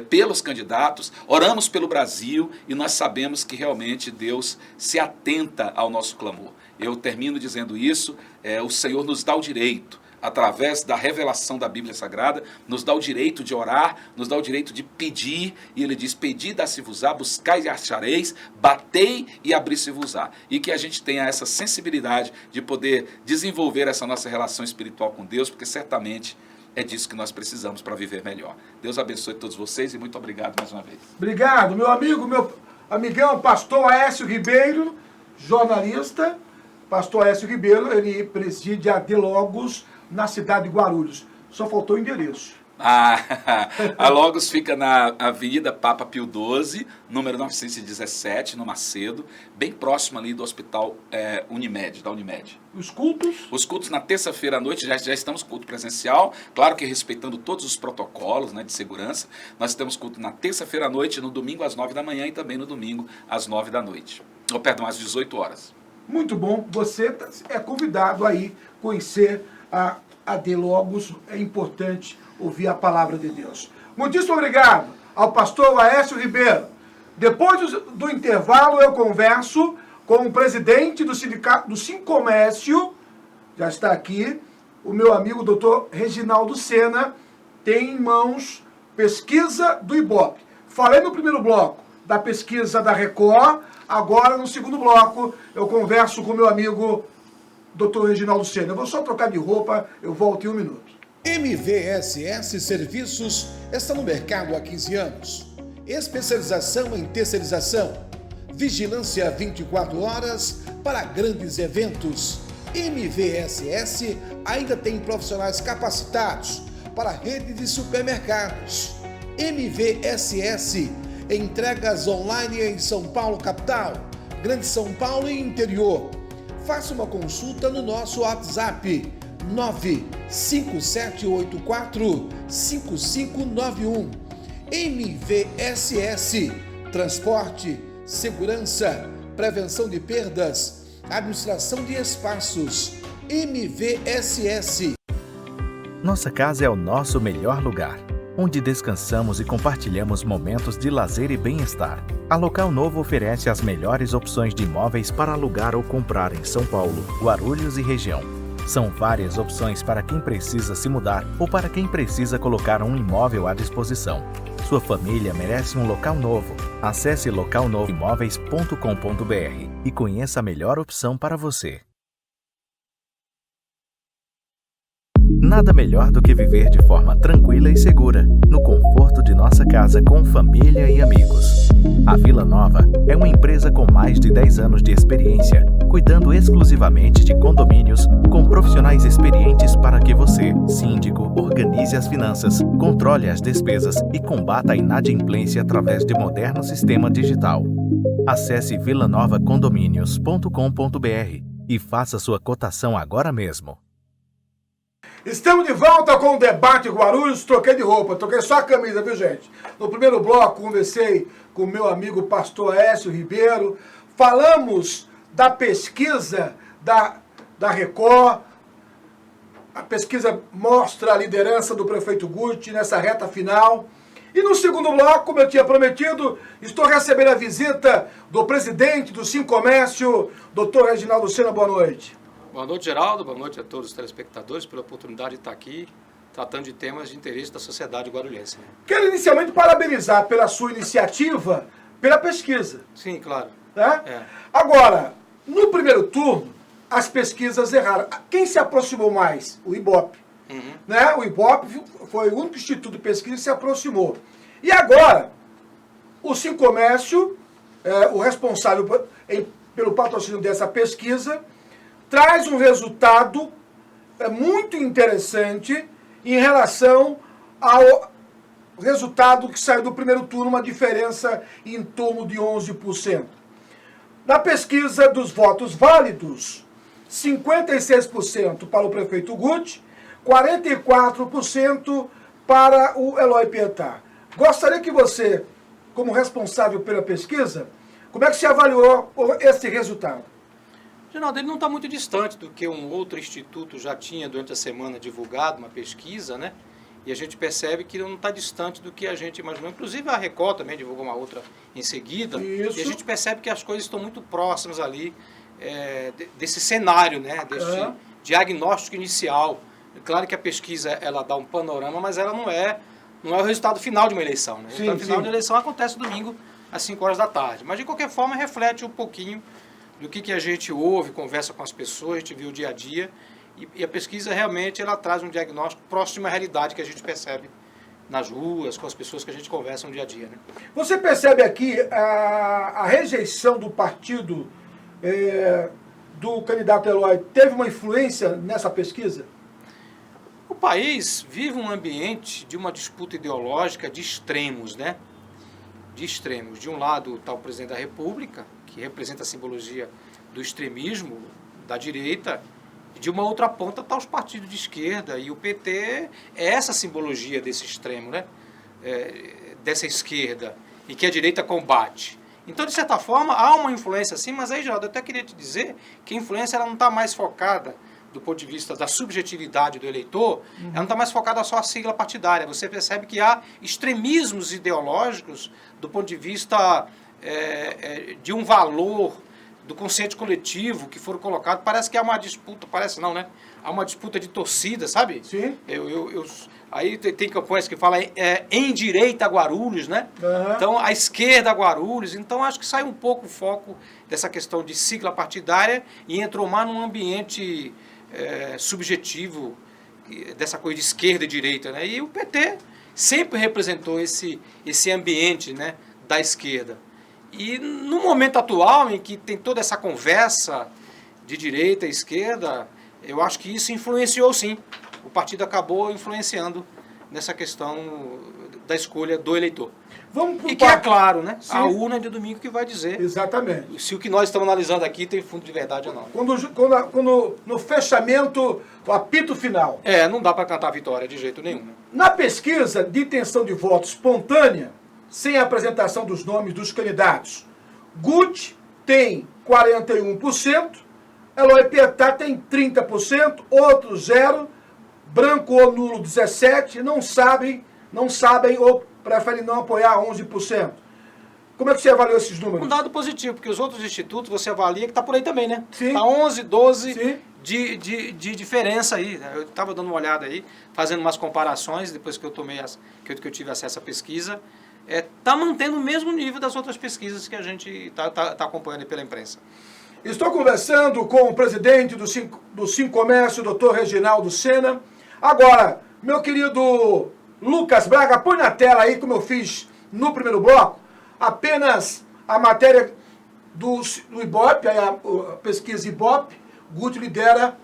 Pelos candidatos, oramos pelo Brasil, e nós sabemos que realmente Deus se atenta ao nosso clamor. Eu termino dizendo isso, o Senhor nos dá o direito, através da revelação da Bíblia Sagrada, nos dá o direito de orar, nos dá o direito de pedir, e ele diz: pedi, dá-se-vos-á, buscai e achareis, batei e abri-se-vos-á. E que a gente tenha essa sensibilidade de poder desenvolver essa nossa relação espiritual com Deus, porque certamente é disso que nós precisamos para viver melhor. Deus abençoe todos vocês e muito obrigado mais uma vez. Obrigado, meu amigo, meu amigão, pastor Aécio Ribeiro, jornalista. Pastor Aécio Ribeiro, ele preside a AD Logos na cidade de Guarulhos. Só faltou o endereço. A Logos fica na Avenida Papa Pio XII, número 917, no Macedo, bem próximo ali do Hospital Unimed, da Unimed. Os cultos? Os cultos na terça-feira à noite, já estamos com culto presencial, claro que respeitando todos os protocolos, né, de segurança. Nós temos culto na terça-feira à noite, no domingo às 9 da manhã e também no domingo às 9 da noite. Ou, perdão, às 18 horas. Muito bom. Você é convidado aí conhecer a De Logos. É importante ouvir a palavra de Deus. Muitíssimo obrigado ao pastor Laércio Ribeiro. Depois do intervalo, eu converso com o presidente do sindicato do Sincomércio, já está aqui, o meu amigo doutor Reginaldo Sena, tem em mãos pesquisa do Ibope. Falei no primeiro bloco da pesquisa da Record, agora no segundo bloco eu converso com o meu amigo doutor Reginaldo Sena. Eu vou só trocar de roupa, eu volto em 1 minuto. MVSS Serviços está no mercado há 15 anos. Especialização em terceirização. Vigilância 24 horas para grandes eventos. MVSS ainda tem profissionais capacitados para a rede de supermercados. MVSS, entregas online em São Paulo capital, Grande São Paulo e interior. Faça uma consulta no nosso WhatsApp 957845591. MVSS, transporte, segurança, prevenção de perdas, administração de espaços. MVSS. Nossa casa é o nosso melhor lugar, onde descansamos e compartilhamos momentos de lazer e bem-estar. A Local Novo oferece as melhores opções de imóveis para alugar ou comprar em São Paulo, Guarulhos e região. São várias opções para quem precisa se mudar ou para quem precisa colocar um imóvel à disposição. Sua família merece um local novo. Acesse localnovoimóveis.com.br e conheça a melhor opção para você. Nada melhor do que viver de forma tranquila e segura, no conforto de nossa casa com família e amigos. A Vila Nova é uma empresa com mais de 10 anos de experiência, cuidando exclusivamente de condomínios com profissionais experientes para que você, síndico, organize as finanças, controle as despesas e combata a inadimplência através de moderno sistema digital. Acesse vilanovacondomínios.com.br e faça sua cotação agora mesmo. Estamos de volta com o Debate Guarulhos. Troquei de roupa, troquei só a camisa, viu, gente? No primeiro bloco, conversei com o meu amigo pastor Laércio Ribeiro. Falamos da pesquisa da Record. A pesquisa mostra a liderança do prefeito Guti nessa reta final. E no segundo bloco, como eu tinha prometido, estou recebendo a visita do presidente do Sincomércio, doutor Reginaldo Sena. Boa noite. Boa noite, Geraldo. Boa noite a todos os telespectadores pela oportunidade de estar aqui tratando de temas de interesse da sociedade guarulhense. Quero inicialmente parabenizar pela sua iniciativa, pela pesquisa. Sim, claro. Né? Agora, no primeiro turno, as pesquisas erraram. Quem se aproximou mais? O Ibope. Né? O Ibope foi o único instituto de pesquisa que se aproximou. E agora, o Sincomércio, o responsável pelo patrocínio dessa pesquisa, traz um resultado muito interessante em relação ao resultado que saiu do primeiro turno, uma diferença em torno de 11%. Na pesquisa dos votos válidos, 56% para o prefeito Guti, 44% para o Eloy Pietá. Gostaria que você, como responsável pela pesquisa, como é que você avaliou esse resultado? Geraldo, ele não está muito distante do que um outro instituto já tinha durante a semana divulgado, uma pesquisa, né? E a gente percebe que não está distante do que a gente imaginou. Inclusive a Record também divulgou uma outra em seguida. Isso. E a gente percebe que as coisas estão muito próximas ali desse cenário, né? Deste diagnóstico inicial. É claro que a pesquisa ela dá um panorama, mas ela não é o resultado final de uma eleição. Né? O resultado final de uma eleição acontece domingo às 5 horas da tarde. Mas de qualquer forma reflete um pouquinho do que a gente ouve, conversa com as pessoas, a gente vê o dia a dia, e a pesquisa realmente ela traz um diagnóstico próximo à realidade que a gente percebe nas ruas, com as pessoas que a gente conversa no dia a dia. Né? Você percebe aqui a rejeição do partido do candidato Eloy teve uma influência nessa pesquisa? país vive um ambiente de uma disputa ideológica de extremos, né? De extremos. De um lado está o presidente da República, que representa a simbologia do extremismo da direita, e de uma outra ponta está os partidos de esquerda, e o PT é essa simbologia desse extremo, né? Dessa esquerda, e que a direita combate. Então, de certa forma, há uma influência sim, mas aí, Geraldo, eu até queria te dizer que a influência ela não está mais focada do ponto de vista da subjetividade do eleitor, ela não está mais focada só a sigla partidária. Você percebe que há extremismos ideológicos do ponto de vista de um valor do consciente coletivo que foram colocados. Parece que há uma disputa, parece não, né? Há uma disputa de torcida, sabe? Sim. Aí tem campanhas que falam em direita a Guarulhos, né? Uhum. Então, a esquerda a Guarulhos. Então, acho que sai um pouco o foco dessa questão de sigla partidária e entrou mais num ambiente subjetivo, dessa coisa de esquerda e direita, né? E o PT sempre representou esse ambiente, né, da esquerda. E no momento atual, em que tem toda essa conversa de direita e esquerda, eu acho que isso influenciou sim. O partido acabou influenciando nessa questão da escolha do eleitor. Vamos e que é claro, né? Sim. A urna de domingo que vai dizer Exatamente. se o que nós estamos analisando aqui tem fundo de verdade ou não. Quando no fechamento, o apito final. Não dá para cantar a vitória de jeito nenhum. Né? Na pesquisa de intenção de voto espontânea, sem a apresentação dos nomes dos candidatos, Guti tem 41%, Eloy Pietá tem 30%, outros 0%, branco ou nulo 17%, não sabem ou preferem não apoiar 11%. Como é que você avaliou esses números? Um dado positivo, porque os outros institutos você avalia que está por aí também, né? Sim. Está 11, 12 Sim. de diferença aí. Eu estava dando uma olhada aí, fazendo umas comparações, depois que eu tive acesso à pesquisa. Está mantendo o mesmo nível das outras pesquisas que a gente está acompanhando pela imprensa. Estou conversando com o presidente do Sincomércio, doutor Reginaldo Sena. Agora, meu querido Lucas Braga, põe na tela aí, como eu fiz no primeiro bloco, apenas a matéria do Ibope, a pesquisa Ibope. Guti lidera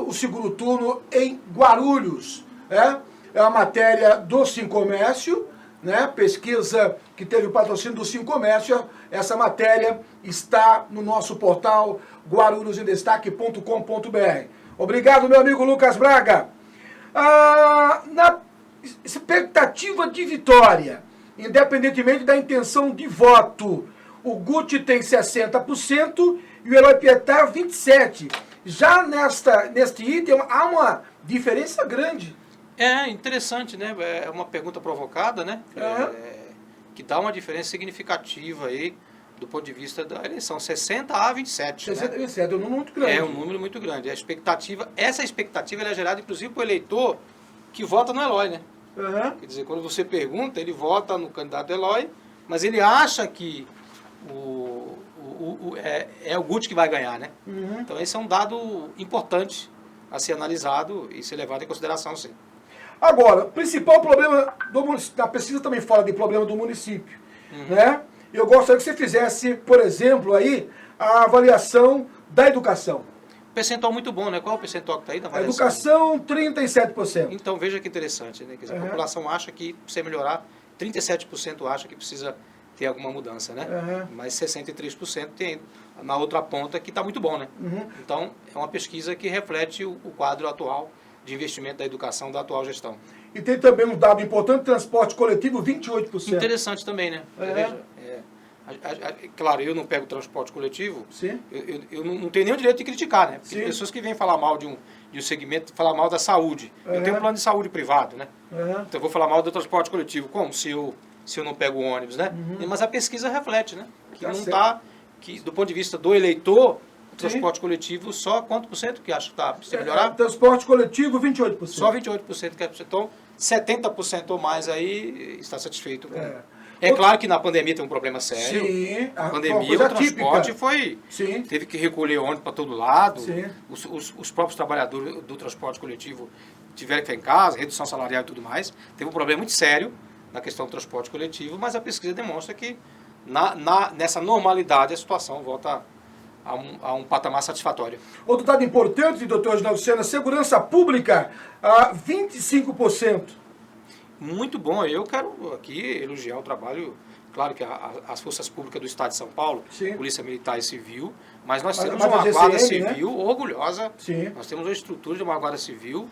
o segundo turno em Guarulhos. É uma matéria do Sincomércio, né? Pesquisa que teve o patrocínio do Sincomércio. Essa matéria está no nosso portal guarulhosindestaque.com.br. Obrigado, meu amigo Lucas Braga. Na expectativa de vitória, independentemente da intenção de voto, o Guti tem 60% e o Eloy Pietá 27%. Já neste item há uma diferença grande. É interessante, né? É uma pergunta provocada, né? Que dá uma diferença significativa aí do ponto de vista da eleição. 60 a 27. 60 a 27, é um número muito grande. É um número muito grande. Essa expectativa ela é gerada, inclusive, para o eleitor que vota no Eloy, né? Quer dizer, quando você pergunta, ele vota no candidato Eloy, mas ele acha que é o Guti que vai ganhar, né? Então esse é um dado importante a ser analisado e ser levado em consideração, sim. Agora, o principal problema do município, a pesquisa também fala de problema do município, né? Eu gostaria que você fizesse, por exemplo, aí, a avaliação da educação. Percentual muito bom, né? Qual é o percentual que está aí da A avaliação? educação, 37%. Então, veja que interessante, né? Quer dizer, a população acha que, para você melhorar, 37% acha que precisa ter alguma mudança, né? Mas 63% tem na outra ponta que está muito bom, né? Então, é uma pesquisa que reflete o quadro atual de investimento da educação da atual gestão. E tem também um dado importante, transporte coletivo, 28%. Interessante também, né? Veja, claro, eu não pego transporte coletivo, Sim. eu não tenho nem o direito de criticar, né? Porque Sim. pessoas que vêm falar mal de um segmento, falar mal da saúde. Eu tenho um plano de saúde privado, né? Então eu vou falar mal do transporte coletivo. Como? Se eu não pego o ônibus, né? Mas a pesquisa reflete, né? Que não está, que do ponto de vista do eleitor, o transporte coletivo, só quanto por cento que acha que está precisa melhorar? Transporte coletivo, 28%. Só 28% que é. Então, 70% ou mais aí está satisfeito. É claro que na pandemia tem um problema sério. Sim. Na pandemia o transporte teve que recolher ônibus para todo lado. Sim. Os próprios trabalhadores do transporte coletivo tiveram que ficar em casa, redução salarial e tudo mais. Teve um problema muito sério na questão do transporte coletivo, mas a pesquisa demonstra que nessa normalidade a situação volta a um patamar satisfatório. Outro dado importante, doutor Reginaldo Sena, segurança pública, 25%. Muito bom. Eu quero aqui elogiar o trabalho, claro que as forças públicas do Estado de São Paulo, Sim. Polícia Militar e Civil, mas nós temos a uma GCM, Guarda né? Civil orgulhosa. Sim. Nós temos uma estrutura de uma Guarda Civil.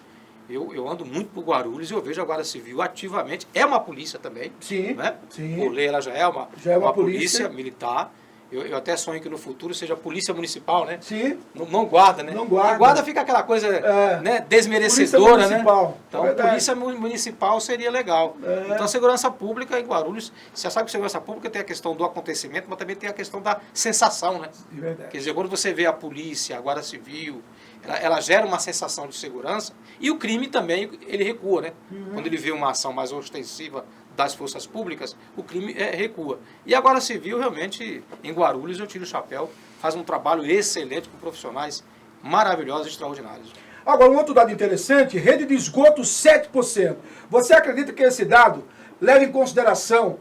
Eu ando muito por Guarulhos e eu vejo a Guarda Civil ativamente. É uma polícia também. Sim, Né? sim. Por lei, ela já é uma polícia militar. Eu até sonho que no futuro seja polícia municipal, né? Sim. Não guarda, né? Não guarda. A guarda fica aquela coisa né, desmerecedora, Polícia municipal. né? Então, É polícia municipal seria legal. É. Então, a segurança pública em Guarulhos, você sabe que segurança pública tem a questão do acontecimento, mas também tem a questão da sensação, né? De verdade. Quer dizer, quando você vê a polícia, a Guarda Civil, ela gera uma sensação de segurança e o crime também, ele recua, né? Quando ele vê uma ação mais ostensiva das forças públicas, o crime recua. E a Guarda Civil, realmente, em Guarulhos, eu tiro o chapéu, faz um trabalho excelente com profissionais maravilhosos e extraordinários. Agora, um outro dado interessante, rede de esgoto 7%. Você acredita que esse dado leva em consideração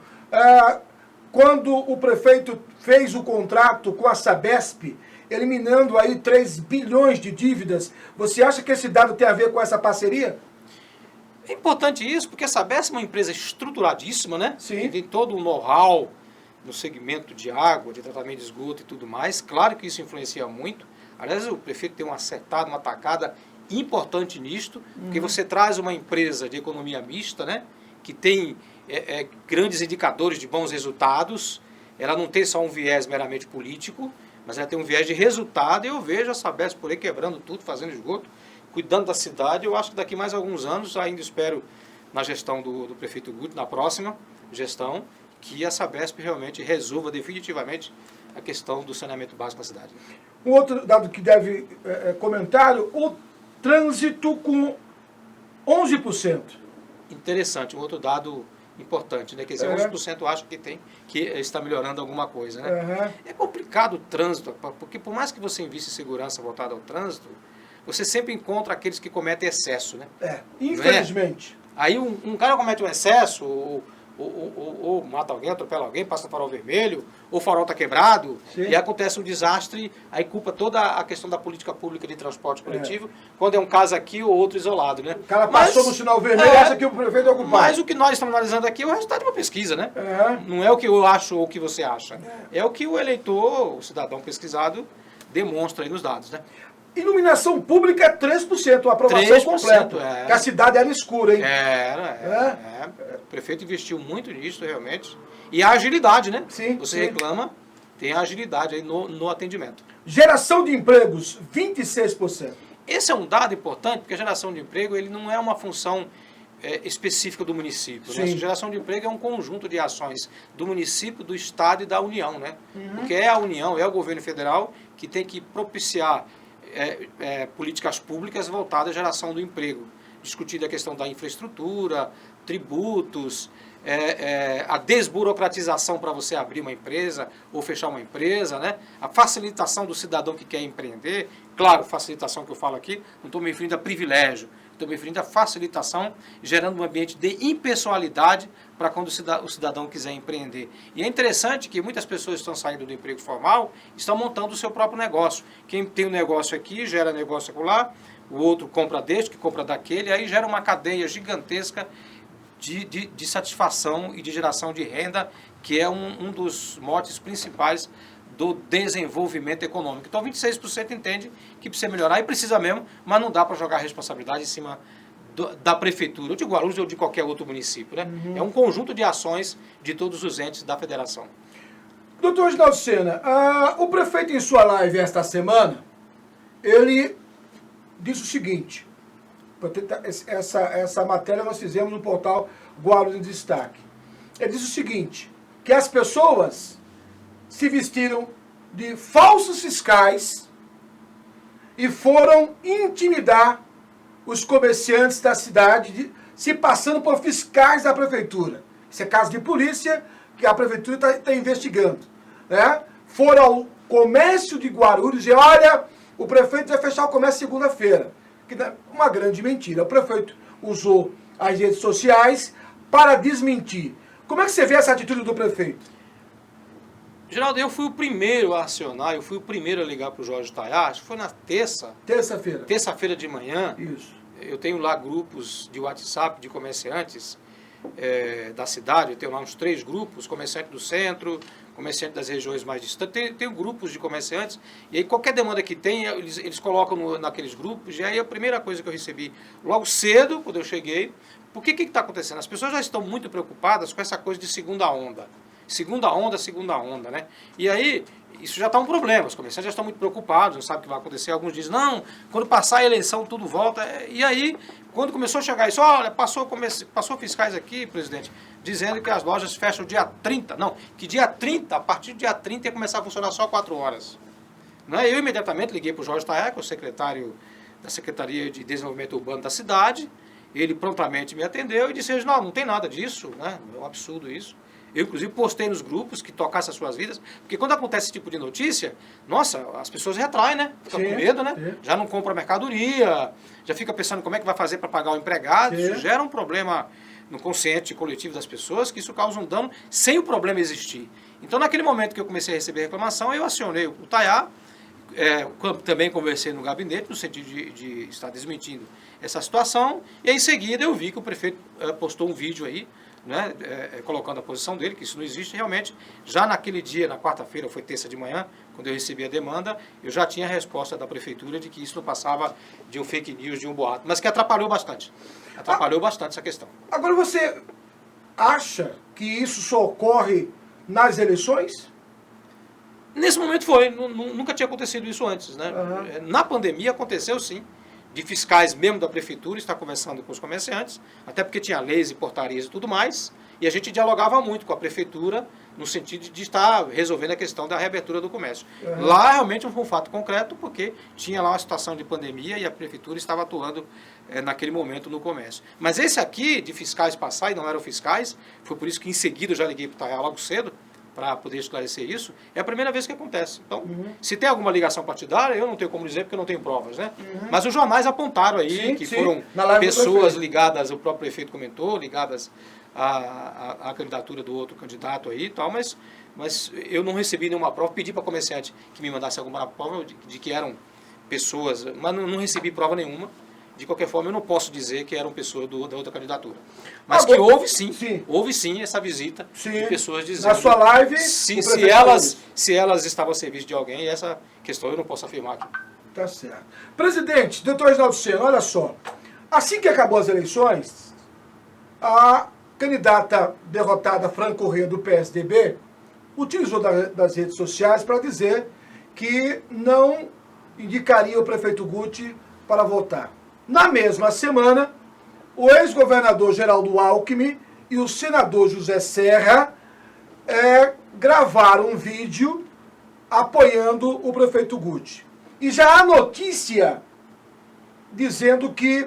quando o prefeito fez o contrato com a Sabesp, eliminando aí 3 bilhões de dívidas? Você acha que esse dado tem a ver com essa parceria? É importante isso, porque a Sabesp é uma empresa estruturadíssima, né? Sim. Que tem todo um know-how no segmento de água, de tratamento de esgoto e tudo mais. Claro que isso influencia muito. Aliás, o prefeito tem uma tacada importante nisto, porque você traz uma empresa de economia mista, né? Que tem grandes indicadores de bons resultados. Ela não tem só um viés meramente político, mas ela tem um viés de resultado. E eu vejo a Sabesp por aí quebrando tudo, fazendo esgoto, cuidando da cidade. Eu acho que daqui mais alguns anos, ainda espero na gestão do prefeito Guto, na próxima gestão, que a Sabesp realmente resolva definitivamente a questão do saneamento básico na cidade. Um outro dado que deve comentário, o trânsito com 11%. Interessante, um outro dado importante, né? Quer dizer, 11% eu acho que está melhorando alguma coisa, né? É complicado o trânsito, porque por mais que você invista em segurança voltada ao trânsito, você sempre encontra aqueles que cometem excesso, né? Infelizmente. Aí um cara comete um excesso, ou mata alguém, atropela alguém, passa no farol vermelho, ou o farol está quebrado, Sim. e acontece um desastre, aí culpa toda a questão da política pública de transporte coletivo, quando é um caso aqui ou outro isolado, né? O cara passou no sinal vermelho e acha que o prefeito é o culpado. Mas o que nós estamos analisando aqui é o resultado de uma pesquisa, né? Não é o que eu acho ou o que você acha. É o que o eleitor, o cidadão pesquisado, demonstra aí nos dados, né? Iluminação pública é 3%, a aprovação 3%, completa. Que a cidade era escura, hein? O prefeito investiu muito nisso, realmente. E a agilidade, né? Sim, Você sim. reclama, tem a agilidade aí no atendimento. Geração de empregos, 26%. Esse é um dado importante, porque a geração de emprego ele não é uma função específica do município. Né? Sim. A geração de emprego é um conjunto de ações do município, do Estado e da União. Né? Porque é a União, é o governo federal que tem que propiciar políticas públicas voltadas à geração do emprego. Discutir a questão da infraestrutura, tributos, a desburocratização para você abrir uma empresa ou fechar uma empresa, né? A facilitação do cidadão que quer empreender. Claro, facilitação que eu falo aqui, não estou me referindo a privilégio, estou me referindo a facilitação, gerando um ambiente de impessoalidade para quando o cidadão quiser empreender. E é interessante que muitas pessoas estão saindo do emprego formal, estão montando o seu próprio negócio. Quem tem um negócio aqui, gera negócio acolá, o outro compra deste, que compra daquele, aí gera uma cadeia gigantesca de satisfação e de geração de renda, que é um dos motes principais do desenvolvimento econômico. Então, 26% entende que precisa melhorar e precisa mesmo, mas não dá para jogar a responsabilidade em cima da prefeitura, ou de Guarulhos ou de qualquer outro município. Né? É um conjunto de ações de todos os entes da federação. Doutor Reginaldo Sena, o prefeito em sua live esta semana, ele disse o seguinte, essa matéria nós fizemos no portal Guarulhos em Destaque. Ele disse o seguinte, que as pessoas se vestiram de falsos fiscais e foram intimidar os comerciantes da cidade, se passando por fiscais da prefeitura. Isso é caso de polícia que a prefeitura está investigando. Né? Foram ao comércio de Guarulhos e olha, o prefeito vai fechar o comércio segunda-feira. Uma grande mentira. O prefeito usou as redes sociais para desmentir. Como é que você vê essa atitude do prefeito? Geraldo, eu fui o primeiro a acionar, eu fui o primeiro a ligar para o Jorge Taiá, foi na Terça-feira. Terça-feira de manhã. Isso. Eu tenho lá grupos de WhatsApp de comerciantes da cidade, eu tenho lá uns 3 grupos, comerciante do centro, comerciante das regiões mais distantes, tenho grupos de comerciantes, e aí qualquer demanda que tem, eles colocam naqueles grupos, e aí a primeira coisa que eu recebi logo cedo, quando eu cheguei, porque o que está acontecendo? As pessoas já estão muito preocupadas com essa coisa de segunda onda. Segunda onda, né? E aí, isso já está um problema, os comerciantes já estão muito preocupados, não sabem o que vai acontecer. Alguns dizem, não, quando passar a eleição tudo volta. E aí, quando começou a chegar isso, olha, passou fiscais aqui, presidente, dizendo que as lojas fecham dia 30. Não, que dia 30, a partir do dia 30 ia começar a funcionar só 4 horas. Né? Eu imediatamente liguei para o Jorge Taiá, que é o secretário da Secretaria de Desenvolvimento Urbano da cidade. Ele prontamente me atendeu e disse, não tem nada disso, né? É um absurdo isso. Eu, inclusive, postei nos grupos que tocasse as suas vidas, porque quando acontece esse tipo de notícia, nossa, as pessoas retraem, né? Ficam com medo, né? Sim. Já não compra mercadoria, já fica pensando como é que vai fazer para pagar o empregado. Sim. Isso gera um problema no consciente coletivo das pessoas, que isso causa um dano sem o problema existir. Então, naquele momento que eu comecei a receber reclamação, eu acionei o Taiá, também conversei no gabinete, no sentido de estar desmentindo essa situação, e aí, em seguida eu vi que o prefeito postou um vídeo aí, né, colocando a posição dele, que isso não existe realmente. Já naquele dia, na quarta-feira, foi terça de manhã, quando eu recebi a demanda, eu já tinha a resposta da prefeitura de que isso não passava de um fake news, de um boato, mas que atrapalhou bastante. Atrapalhou bastante essa questão. Agora, você acha que isso só ocorre nas eleições? Nesse momento foi, nunca tinha acontecido isso antes, né? Uhum. Na pandemia aconteceu sim, de fiscais mesmo da prefeitura estar conversando com os comerciantes, até porque tinha leis e portarias e tudo mais, e a gente dialogava muito com a prefeitura no sentido de estar resolvendo a questão da reabertura do comércio. Uhum. Lá realmente foi um fato concreto, porque tinha lá uma situação de pandemia e a prefeitura estava atuando naquele momento no comércio. Mas esse aqui, de fiscais passar, e não eram fiscais, foi por isso que em seguida eu já liguei para o Taiá logo cedo, para poder esclarecer isso, é a primeira vez que acontece. Então, se tem alguma ligação partidária, eu não tenho como dizer, porque eu não tenho provas, né? Mas os jornais apontaram aí que foram pessoas ligadas, o próprio prefeito comentou, ligadas à candidatura do outro candidato aí e tal, mas eu não recebi nenhuma prova, pedi para comerciante que me mandasse alguma prova de que eram pessoas, mas não recebi prova nenhuma. De qualquer forma, eu não posso dizer que eram pessoas da outra candidatura. Mas que houve sim essa visita de pessoas dizendo... Na sua live... Se elas estavam a serviço de alguém, essa questão eu não posso afirmar aqui. Tá certo. Presidente, doutor Reginaldo Sena, olha só. Assim que acabou as eleições, a candidata derrotada Fran Corrêa do PSDB utilizou das redes sociais para dizer que não indicaria o prefeito Guti para votar. Na mesma semana, o ex-governador Geraldo Alckmin e o senador José Serra gravaram um vídeo apoiando o prefeito Guti. E já há notícia dizendo que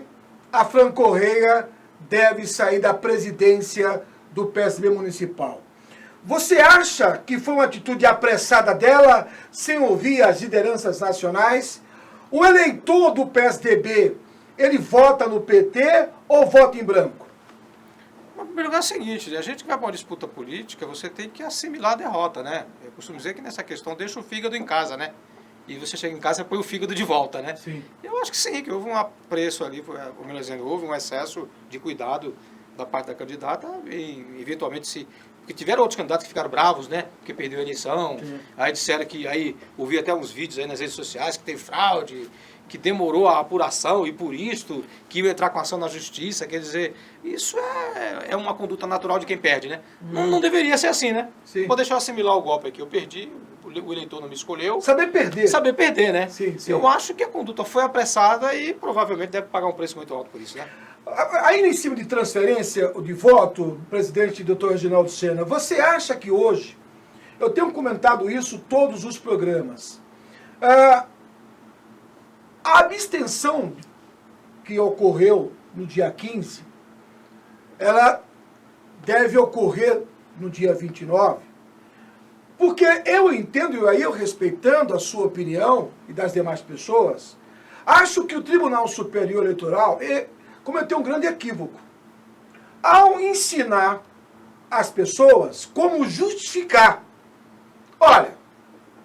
a Fran Corrêa deve sair da presidência do PSDB municipal. Você acha que foi uma atitude apressada dela, sem ouvir as lideranças nacionais? O eleitor do PSDB, ele vota no PT ou vota em branco? Em primeiro lugar é o seguinte, a gente que vai para uma disputa política, você tem que assimilar a derrota, né? Eu costumo dizer que nessa questão deixa o fígado em casa, né? E você chega em casa e põe o fígado de volta, né? Sim. Eu acho que sim, que houve um apreço ali, ou melhor dizendo, houve um excesso de cuidado da parte da candidata e, eventualmente, porque tiveram outros candidatos que ficaram bravos, né? Porque perdeu a eleição. Sim. Aí disseram que, aí ouvi até uns vídeos aí nas redes sociais que teve fraude, que demorou a apuração e por isto que ia entrar com ação na justiça. Quer dizer, isso é uma conduta natural de quem perde, né? Não deveria ser assim, né? Sim. Vou deixar eu assimilar o golpe aqui. Eu perdi, o eleitor não me escolheu. Saber perder. Saber perder, né? Sim. Eu acho que a conduta foi apressada e provavelmente deve pagar um preço muito alto por isso, né? Ainda em cima de transferência de voto, presidente Dr. Reginaldo Sena, você acha que hoje, eu tenho comentado isso todos os programas, a abstenção que ocorreu no dia 15, ela deve ocorrer no dia 29, porque eu entendo, e aí eu respeitando a sua opinião e das demais pessoas, acho que o Tribunal Superior Eleitoral cometeu um grande equívoco ao ensinar as pessoas como justificar. Olha,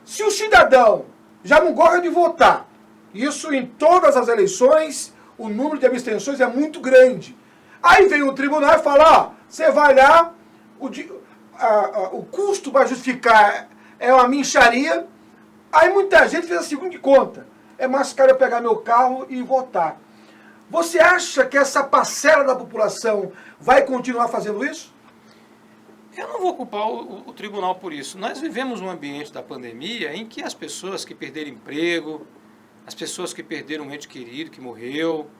se o cidadão já não gosta de votar, isso em todas as eleições, o número de abstenções é muito grande. Aí vem o tribunal e fala, ó, você vai lá, o custo para justificar é uma mixaria. Aí muita gente fez a seguinte conta, é mais caro eu pegar meu carro e votar. Você acha que essa parcela da população vai continuar fazendo isso? Eu não vou culpar o tribunal por isso. Nós vivemos um ambiente da pandemia em que as pessoas que perderam emprego, as pessoas que perderam um ente querido que morreu,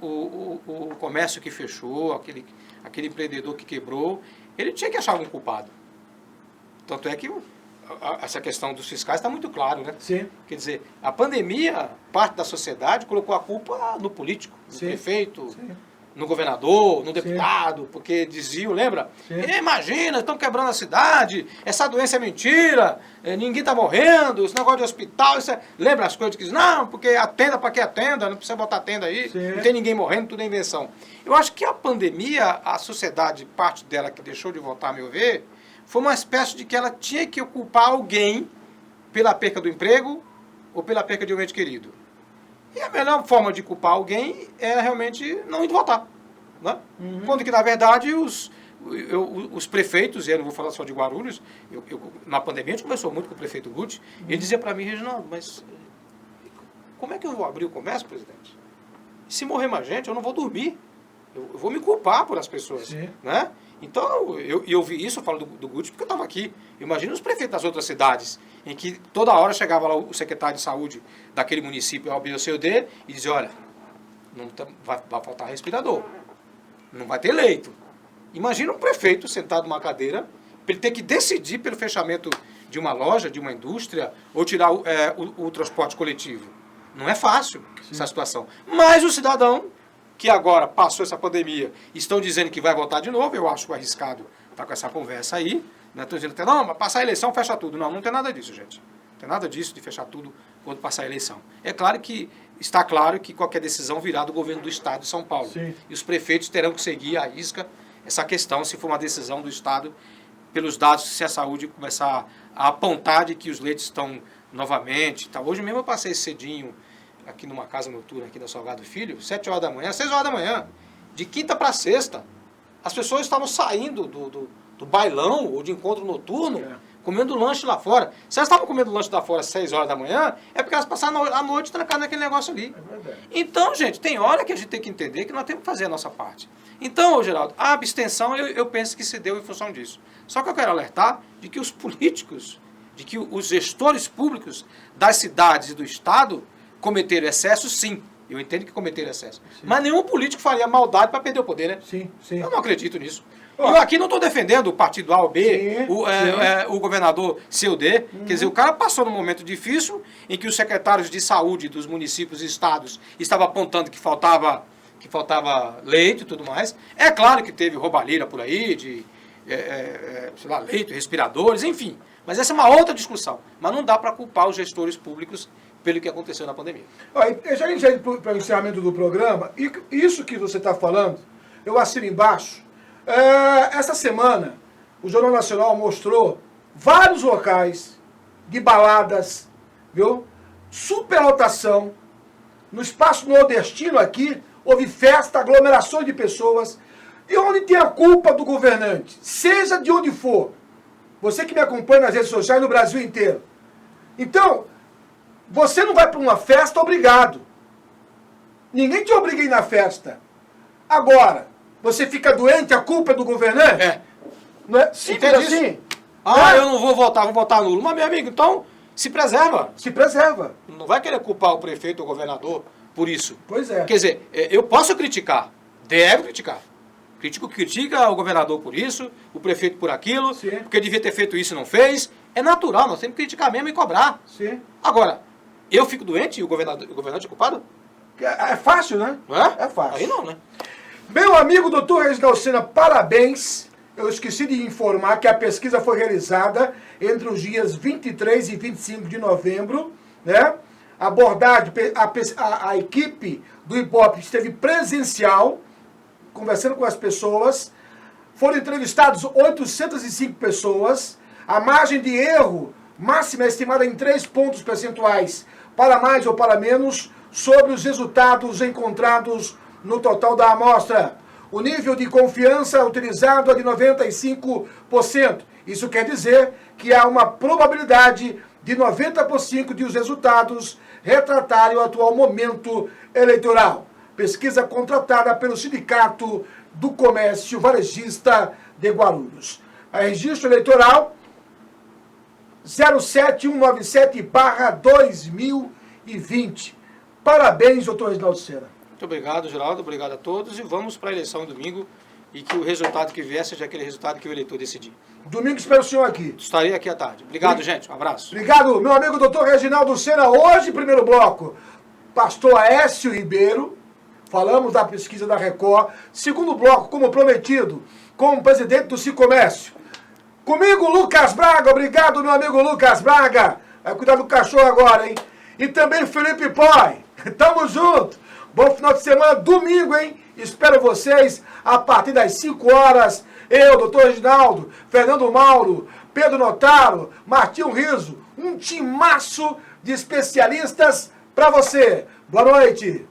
o comércio que fechou, aquele empreendedor que quebrou, ele tinha que achar um culpado. Tanto é que essa questão dos fiscais está muito claro, né? Sim. Quer dizer, a pandemia, parte da sociedade colocou a culpa no político, no prefeito, no governador, no deputado, porque diziam, lembra? Imagina, estão quebrando a cidade, essa doença é mentira, ninguém está morrendo, esse negócio de hospital, lembra as coisas que dizem, não, porque atenda para que atenda, não precisa botar tenda aí, não tem ninguém morrendo, tudo é invenção. Eu acho que a pandemia, a sociedade, parte dela que deixou de votar, a meu ver, foi uma espécie de que ela tinha que culpar alguém pela perca do emprego ou pela perca de um ente querido. E a melhor forma de culpar alguém é realmente não ir votar. Né? Quando que, na verdade, os prefeitos, e eu não vou falar só de Guarulhos, na pandemia a gente conversou muito com o prefeito Guti, ele dizia para mim, Reginaldo, mas como é que eu vou abrir o comércio, presidente? Se morrer mais gente, eu não vou dormir. Eu vou me culpar por as pessoas. Né? Então, eu vi isso, eu falo do Guti, porque eu estava aqui. Imagina os prefeitos das outras cidades, em que toda hora chegava lá o secretário de saúde daquele município, A, B ou C ou D, e dizia, olha, vai faltar respirador, não vai ter leito. Imagina um prefeito sentado numa cadeira, para ele ter que decidir pelo fechamento de uma loja, de uma indústria, ou tirar o transporte coletivo. Não é fácil essa situação. Mas o cidadão que agora passou essa pandemia, estão dizendo que vai votar de novo, eu acho arriscado estar com essa conversa aí, né? Estão dizendo, não, mas passar a eleição fecha tudo. Não tem nada disso, gente. Não tem nada disso de fechar tudo quando passar a eleição. Está claro que qualquer decisão virá do governo do Estado de São Paulo. Sim. E os prefeitos terão que seguir à risca essa questão, se for uma decisão do Estado, pelos dados, se a saúde começar a apontar de que os leitos estão novamente. Tá. Hoje mesmo eu passei cedinho aqui numa casa noturna aqui da Salgado Filho, 7 horas da manhã, 6 horas da manhã, de quinta para sexta. As pessoas estavam saindo do bailão ou de encontro noturno, comendo lanche lá fora. Se elas estavam comendo lanche lá fora às 6 horas da manhã, é porque elas passaram a noite trancadas naquele negócio ali. Então, gente, tem hora que a gente tem que entender que nós temos que fazer a nossa parte. Então, Geraldo, a abstenção eu penso que se deu em função disso. Só que eu quero alertar de que os políticos, de que os gestores públicos das cidades e do Estado cometeram excesso, sim. Eu entendo que cometeram excesso. Sim. Mas nenhum político faria maldade para perder o poder, né? Sim. Eu não acredito nisso. Eu aqui não estou defendendo o partido A ou B, o governador C ou D. Quer dizer, o cara passou num momento difícil em que os secretários de saúde dos municípios e estados estavam apontando que faltava leito e tudo mais. É claro que teve roubalheira por aí, de leito, respiradores, enfim. Mas essa é uma outra discussão. Mas não dá para culpar os gestores públicos pelo que aconteceu na pandemia. Já a gente vai para o encerramento do programa, e isso que você está falando, eu assino embaixo. Essa semana, o Jornal Nacional mostrou vários locais de baladas, viu? Superlotação. No espaço nordestino aqui, houve festa, aglomerações de pessoas. E onde tem a culpa do governante? Seja de onde for. Você que me acompanha nas redes sociais no Brasil inteiro. Então, você não vai para uma festa obrigado. Ninguém te obriga a ir na festa. Agora, você fica doente, a culpa é do governante? Não é simples assim? Eu não vou votar nulo. Mas, meu amigo, então, se preserva. Se preserva. Não vai querer culpar o prefeito ou o governador por isso. Pois é. Quer dizer, eu posso criticar, devo criticar. Critica o governador por isso, o prefeito por aquilo, sim, porque devia ter feito isso e não fez. É natural, nós temos que criticar mesmo e cobrar. Sim. Agora, eu fico doente e o governador é culpado? É fácil, né? Não é? É fácil. Aí não, né? Meu amigo doutor Reginaldo Sena, parabéns. Eu esqueci de informar que a pesquisa foi realizada entre os dias 23 e 25 de novembro, né? A abordagem, a equipe do Ibope esteve presencial, conversando com as pessoas. Foram entrevistados 805 pessoas. A margem de erro máxima é estimada em 3 pontos percentuais, para mais ou para menos, sobre os resultados encontrados no total da amostra. O nível de confiança utilizado é de 95%. Isso quer dizer que há uma probabilidade de 90% de os resultados retratarem o atual momento eleitoral. Pesquisa contratada pelo Sindicato do Comércio Varejista de Guarulhos. A registro eleitoral 07197/2020. Parabéns, doutor Reginaldo Sena. Muito obrigado, Geraldo. Obrigado a todos. E vamos para a eleição domingo e que o resultado que vier seja aquele resultado que o eleitor decidir. Domingo espero o senhor aqui. Estarei aqui à tarde. Obrigado, gente. Um abraço. Obrigado, meu amigo doutor Reginaldo Sena. Hoje, primeiro bloco, pastor Aécio Ribeiro. Falamos da pesquisa da Record. Segundo bloco, como prometido, com o presidente do Cicomércio. Comigo, Lucas Braga. Obrigado, meu amigo Lucas Braga. Vai cuidar do cachorro agora, hein? E também Felipe Poi. Tamo junto. Bom final de semana, domingo, hein? Espero vocês a partir das 5 horas. Eu, doutor Reginaldo, Fernando Mauro, Pedro Notaro, Martinho Riso. Um timaço de especialistas para você. Boa noite.